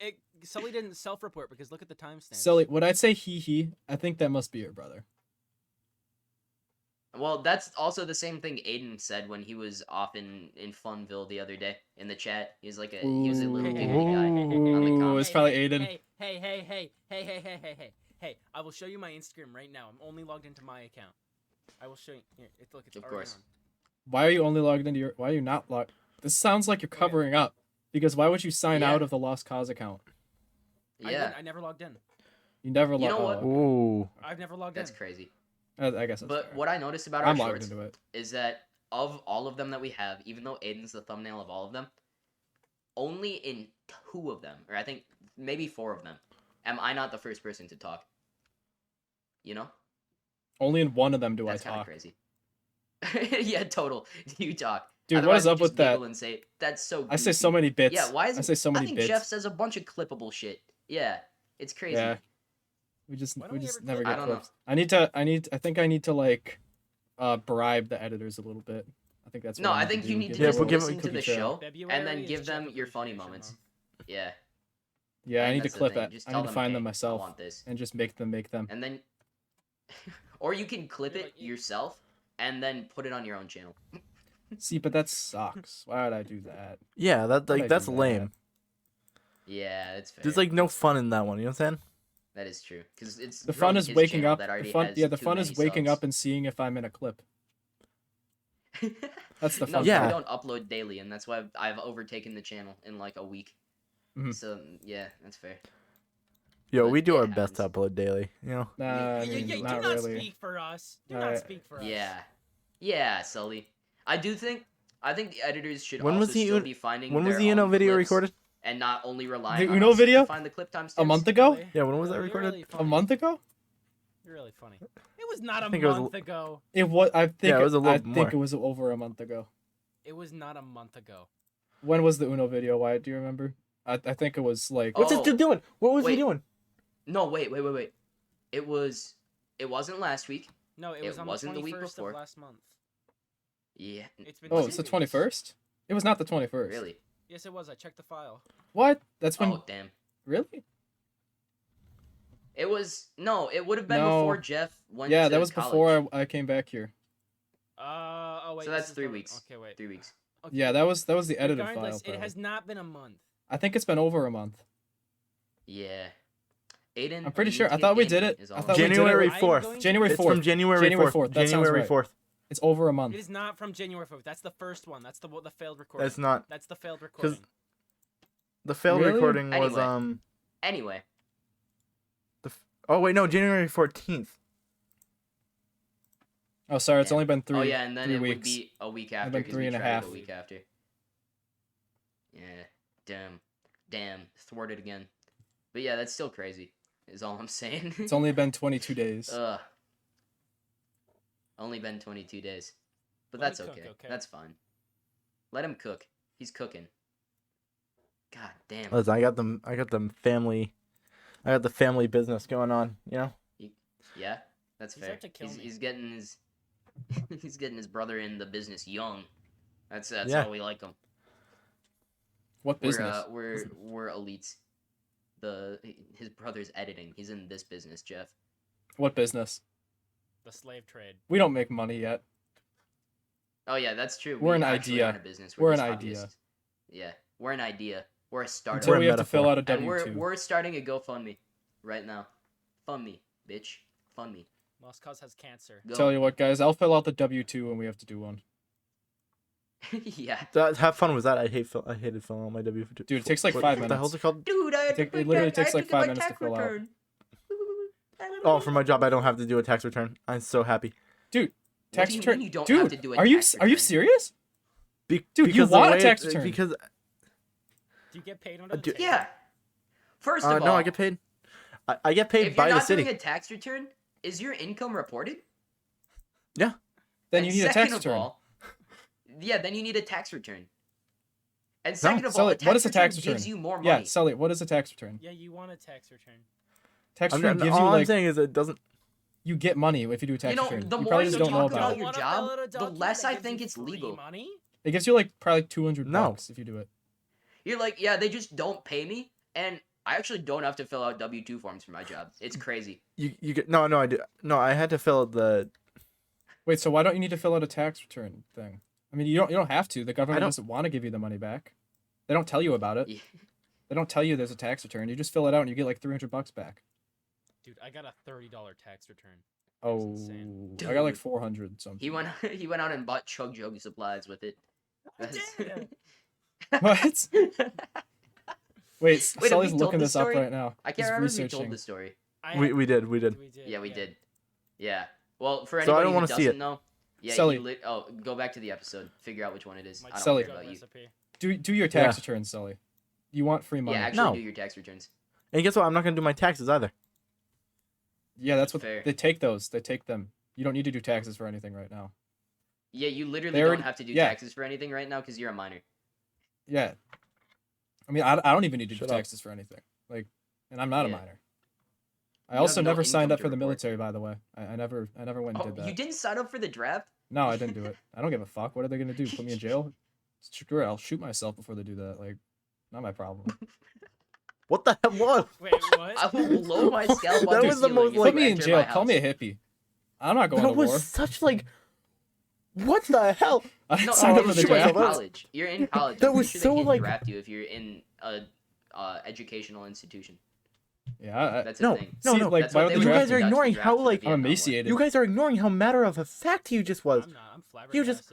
it Sully didn't self-report because look at the timestamp. Sully, would I say he? I think that must be your brother. Well, that's also the same thing Aidan said when he was off in Funville the other day in the chat. He was a little Hey, hey, giggly guy on the Ooh, comments. it's probably Aidan. Hey! I will show you my Instagram right now. I'm only logged into my account. I will show you. Here, look, it's Of already course. on. Why are you only logged into your? Why are you not logged? This sounds like you're covering up. Because why would you sign Yeah. out of the Lost Cause account? Yeah, I never logged in. You never You logged. know what? Ooh. I've never logged that's in. crazy. I guess. That's But fair. what I noticed about I'm our logged shorts into it. is that of all of them that we have, even though Aiden's the thumbnail of all of them, only in 2 of them, or I think maybe 4 of them, am I not the first person to talk. You know? Only in one of them do That's I kind of talk. crazy. Yeah, total. You talk. Dude, what Otherwise is you up just with that? giggle and say, that's so I say so goofy." many bits. Yeah, why is I say so many I think bits. Jeff says a bunch of clippable shit. Yeah, it's crazy. Yeah. We just Why don't we ever never clip get I don't know. clips. I think I need to like bribe the editors a little bit. I think that's what No, I I think do. you need to Give Yeah, just them but a give 'em listen to cookie the trail. show February and then is give them Jeff your funny Appreciation moments. Month. Yeah. Yeah, I need to that's the clip thing. it. Just I tell need to them, find "Hey, them I myself want this," and just make them. and then, or you can clip You're it like, you- yourself and then put it on your own channel. See, but that sucks. Why would I do that? Yeah, Why'd I that's do lame. Yeah, that's fair. There's like no fun in that one. You know what I'm saying? That is true because it's The growing fun is his waking channel up. That The already fun, has yeah, the too fun many is waking subs. up and seeing if I'm in a clip. That's the No, fun. yeah. Yeah. We don't upload daily, and that's why I've overtaken the channel in like a week. Mhm. So yeah, that's fair. Yo, But we do it our best to happens. upload daily. You know? Nah, I Yeah, mean, yeah, do not not really. speak for us. Do I- not speak for us. Yeah, Sully. I think the editors should When also was the still Un- be finding When was their the Uno own video clips recorded? and not only relying The on Uno us video? to find the clip timestamps. A month ago? Really? Yeah, when was that You're recorded? really A funny. month ago? You're really funny. It was not a think it was month ago. It was. I think. Yeah, it was a little I think more. it was over a month ago. It was not a month ago. When was the Uno video? Wyatt, do you remember? I think it was like. What's this Oh, dude doing? What was he wait. doing? No, wait. It wasn't last week. No, it It was on wasn't the the week 21st before. of last month. Yeah. It's been Oh, two it's the weeks. 21st. It was not the 21st. Really? Yes, it was. I checked the file. What? That's when. Oh, damn. Really? It was no. It would have been No. before Jeff went. Yeah, to that was college. before I came back here. Oh wait. So this that's is 3 the- weeks. Okay, wait. 3 weeks. Okay. Yeah, that was the edited Regardless, file. it Bro. has not been a month. I think it's been over a month. Yeah. Aiden. I'm pretty you sure- need to I get thought we gaming, did it. is I all I'm thought we saying. did it January I'm 4th. going to- January It's 4th. from January January 4th. 4th, that sounds January right. 4th. It's over a month. It is not from January 4th. That's the first one. That's the failed recording. That's not. That's the failed recording. The failed Really? recording was Anyway. Anyway. Oh wait, no, January 14th. Oh, sorry, it's Yeah. only been 3. Oh yeah, and then 3 it would weeks. be a week been after because 3 we and a tried it half. a week after. Yeah. Damn. Thwarted again. But yeah, that's still crazy. Is all I'm saying. It's only been 22 days. Ugh. Only been 22 days. But Let me that's cook, okay. okay? That's fine. Let him cook. He's cooking. God damn. Listen, I got the family business going on. You know. Yeah, that's He's fair. out to kill me. He's getting his he's getting his brother in the business young. That's Yeah. how we like him. What business? We're elites. His brother's editing. He's in this business, Jeff. What business? The slave trade. We don't make money yet. Oh yeah, that's true. We're We an actually idea. aren't a business. We're just an idea. hobbyists. Yeah, we're an idea. We're a startup. Until We're we a have to fill metaphor. out a And W2. we're starting a GoFundMe right now. Fund me, bitch. Fund me. Lost Cause has cancer. Go. Tell you what, guys, I'll fill out the W2 when we have to do one. Yeah. Have fun with that. I hated filling out my W2. Dude, it takes like What 5 the minutes. hell's it called? Dude, I had to It put literally that- I takes had like to get 5 my minutes to tax fill out. return. Oh, for my job, I don't have to do a tax return. I'm so happy. Tax do you return. mean you don't Dude, have to do a are you tax are you return? serious? Dude, you because the want a way tax it- return. Because Do you get paid under the do- table? Yeah. First of all, no, I get paid. I get paid if by you're the not city. doing a tax return, is your income reported? Then And you need a second tax of return. all, yeah, then you need a tax return. And second of all, Sully, a tax what is a return tax return? gives you more money. Yeah, Sully, what is a tax return? Yeah, you want a tax return. Tax I'm return not, gives you all I'm like saying is it doesn't. you get money if you do a tax You know, return. the You more probably you just don't know talk about about it. your Wanna job, fill out a the document less that I gives think you it's free legal. Money? It gives you like probably 200 No. bucks if you do it. You're like, yeah, they just don't pay me, and I actually don't have to fill out W-2 forms for my job. It's crazy. You get no I do no I had to fill out the Wait, so why don't you need to fill out a tax return thing? I mean, you don't have to. The government don't- doesn't want to give you the money back. They don't tell you about it. Yeah. They don't tell you there's a tax return. You just fill it out and you get like $300 back. Dude, I got a $30 tax return. Oh, insane. I got like Dude. 400 something. He went out and bought chug jug supplies with it. What? Wait, have we Sully's told looking this this up story? right now. I can't He's remember if we researching. told the story. we did. Yeah, we did. Yeah. Well, for So I anybody don't who wanna see doesn't it. know, yeah, Sully. go back to the episode, figure out which one it is. I don't Sully. care about you. Do your tax Yeah. returns, Sully. You want free money. Yeah, actually No. do your tax returns. And guess what? I'm not gonna do my taxes either. Yeah, that's what Fair. they take those. They take them. You don't need to do taxes for anything right now. Yeah, you literally They already- don't have to do yeah. taxes for anything right now because you're a minor. Yeah. I mean, I don't even need to Shut do up. taxes for anything. Like, and I'm not a Yeah. minor. I You also have no never signed income up to for the report. military, by the way. I never went and Oh, did that. you didn't sign up for the draft? No, I didn't do it. I don't give a fuck. What are they gonna do? Put me in jail? Sure, I'll shoot myself before they do that. Like, not my problem. What the hell? What? Wait, what? I will blow my scalp on That the was the ceiling most, if you Put me in enter jail. my Call me a house. hippie. I'm not going That to was war. such like. What the hell? I didn't No, sign up oh, for the shoot you're in myself. draft. college. You're in college. That I'm was pretty sure so, they can't like- draft you if you're in a educational institution. Yeah, That's a No, thing. no, See, no. like, That's why what would they they were You guys draft are me? ignoring how, like- I'm emaciated. You guys are ignoring how matter of fact he just was. I'm not. I'm You just-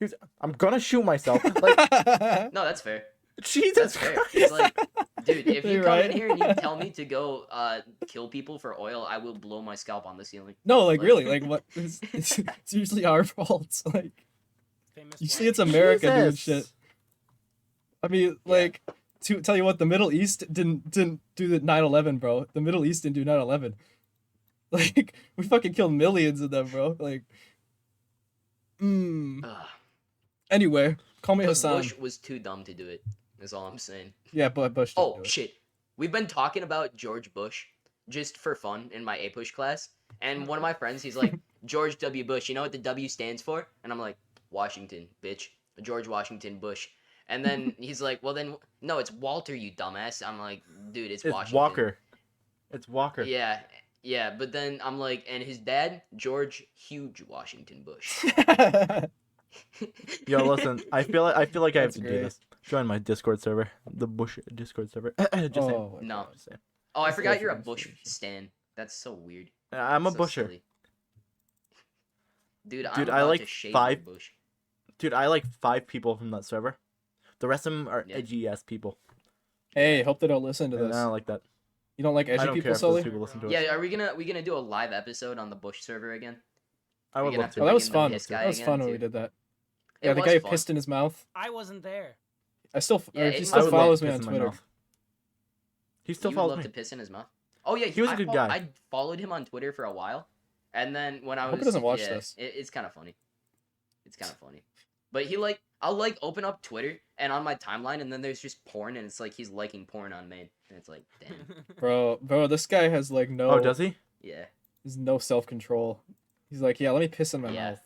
flabbergasted. I'm gonna shoot myself. Like No, that's fair. Jesus That's fair. Christ. It's like, dude, if you You're come in right. here and you tell me to go kill people for oil, I will blow my scalp on the ceiling. No, like Like- really, like what? It's usually our fault. Like, Famous you see, black- it's America doing Jesus. shit. I mean, Yeah. like, to tell you what, the Middle East didn't do the 9/11, bro. The Middle East didn't do 9/11. Like, we fucking killed millions of them, bro. Like, Ugh. Anyway, call me But Hassan. Bush was too dumb to do it. Is all I'm saying. Yeah, but Bush didn't Oh do it. shit, we've been talking about George Bush just for fun in my A push class, and one of my friends, he's like, George W. Bush. You know what the W stands for? And I'm like, Washington, bitch. George Washington Bush. And then he's like, well then, no, it's Walter, you dumbass. I'm like, dude, it's It's Washington. Walker. It's Walker. Yeah, yeah. But then I'm like, and his dad, George Huge Washington Bush. Yo, listen. I feel like I have That's to do great. this. Join my Discord server, the Bush Discord server. Just saying. Oh, No. Just saying. Oh, I That's forgot the you're a first Bush version. stan. That's so weird. I'm a So Busher. silly. Dude, I'm Dude, about I like to shave five- your bush. Dude, I like 5 people from that server. The rest of them are Yeah. edgy ass people. Hey, hope they don't listen to And this. I don't like that. You don't like I edgy don't care people, if Sully? those people listen to it. Yeah, are we gonna do a live episode on the Bush server again? I we would gonna love have to Oh, to. that bring was in the fun. piss guy That was again, fun when too. we did that. It Yeah, the was guy who fun. pissed in his mouth. I wasn't there. I still, Yeah, or it he must still have follows been me on piss in my Twitter. mouth. He still You would follows love me. to piss in his mouth. Oh yeah, He was a good guy. I followed him on Twitter for a while, and then when I was hope he doesn't watch yeah, this. It's kind of funny. It's kind of funny. But I'll like open up Twitter and on my timeline, and then there's just porn, and it's like he's liking porn on main, and it's like, damn, Bro, this guy has like no. Oh, does he? yeah. There's no self control. He's like, yeah, let me piss in my Yeah. mouth.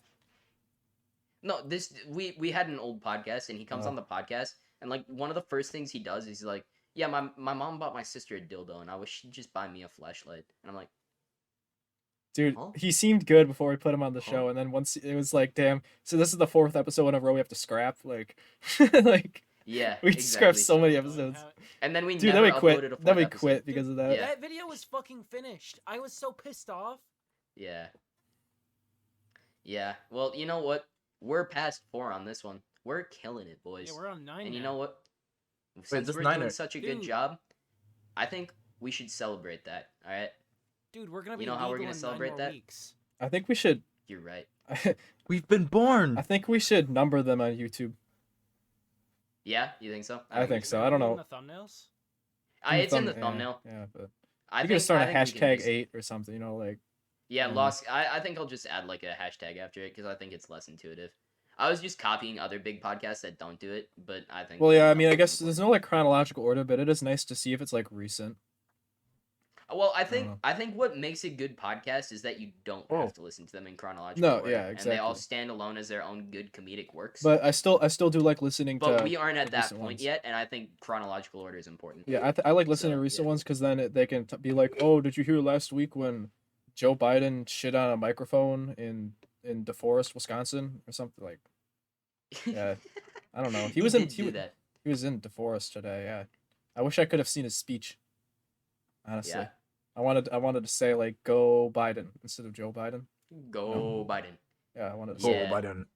No, this we had an old podcast, and he comes Oh. on the podcast, and like one of the first things he does is he's like, yeah, my mom bought my sister a dildo, and I wish she'd just buy me a flashlight, and I'm like, Dude, Huh? he seemed good before we put him on the show, Huh? and then once it was like, damn. So this is the 4th episode in a row we have to scrap. Like, like yeah, we scrapped exactly. so many Don't episodes. have it. And then we Dude, never then we quit. uploaded a Then we fourth quit episode. because of that. Yeah. That video was fucking finished. I was so pissed off. Yeah. Yeah. Well, you know what? We're past 4 on this one. We're killing it, boys. Yeah, we're on 9 and you now. know what? Since this we're nine doing or- such a good Dude. job, I think we should celebrate that. All right? Dude, we're gonna be You know how we're legal gonna in 9 celebrate more that? weeks. I think we should. You're right. We've been born. I think we should number them on YouTube. Yeah, you think so? I think we so. should. I don't In know. the thumbnails. It's in the yeah, thumbnail. Yeah, but I you think could start I a think we can hashtag just- 8 or something. You know, like. Yeah, Mm. lost. I think I'll just add like a hashtag after it because I think it's less intuitive. I was just copying other big podcasts that don't do it, but I think. Well, yeah. I mean, I it's guess important. there's no like chronological order, but it is nice to see if it's like recent. Well, I know. think what makes a good podcast is that you don't Oh. have to listen to them in chronological No, order, yeah, and they all exactly. stand alone as their own good comedic works. But I still do like listening But to we aren't at the that recent point ones. yet, and I think chronological order is important. Yeah, I like listening So, to recent yeah. ones because then they can be like, oh, did you hear last week when Joe Biden shit on a microphone in DeForest, Wisconsin, or something like? Yeah, I don't know. He was in did do that. he was in DeForest today. Yeah, I wish I could have seen his speech. Honestly, Yeah. I wanted to say like go Biden instead of Joe Biden. Go Biden. Yeah, I wanted to Yeah. say. Oh, Biden.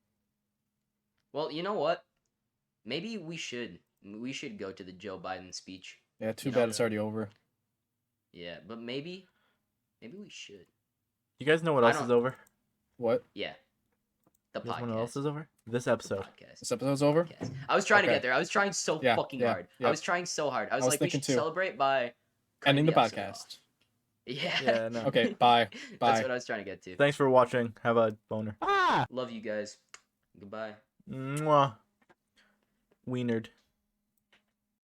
Well, you know what? Maybe we should go to the Joe Biden speech. Yeah, too You bad know? it's already over. Yeah, but maybe we should. You guys know what I else don't- is over? What? Yeah. The You guys know podcast. what else is over? This The episode. podcast. This episode's over. Podcast. I was trying to Okay. get there. I was trying so Yeah, fucking yeah, hard. yeah. I was trying so hard. I was was like, we thinking should too. celebrate by Ending the episode off. podcast. Yeah. Yeah, no. Okay, bye. That's Bye. what I was trying to get to. Thanks for watching. Have a boner. Love you guys. Goodbye. Mwah. Wienered.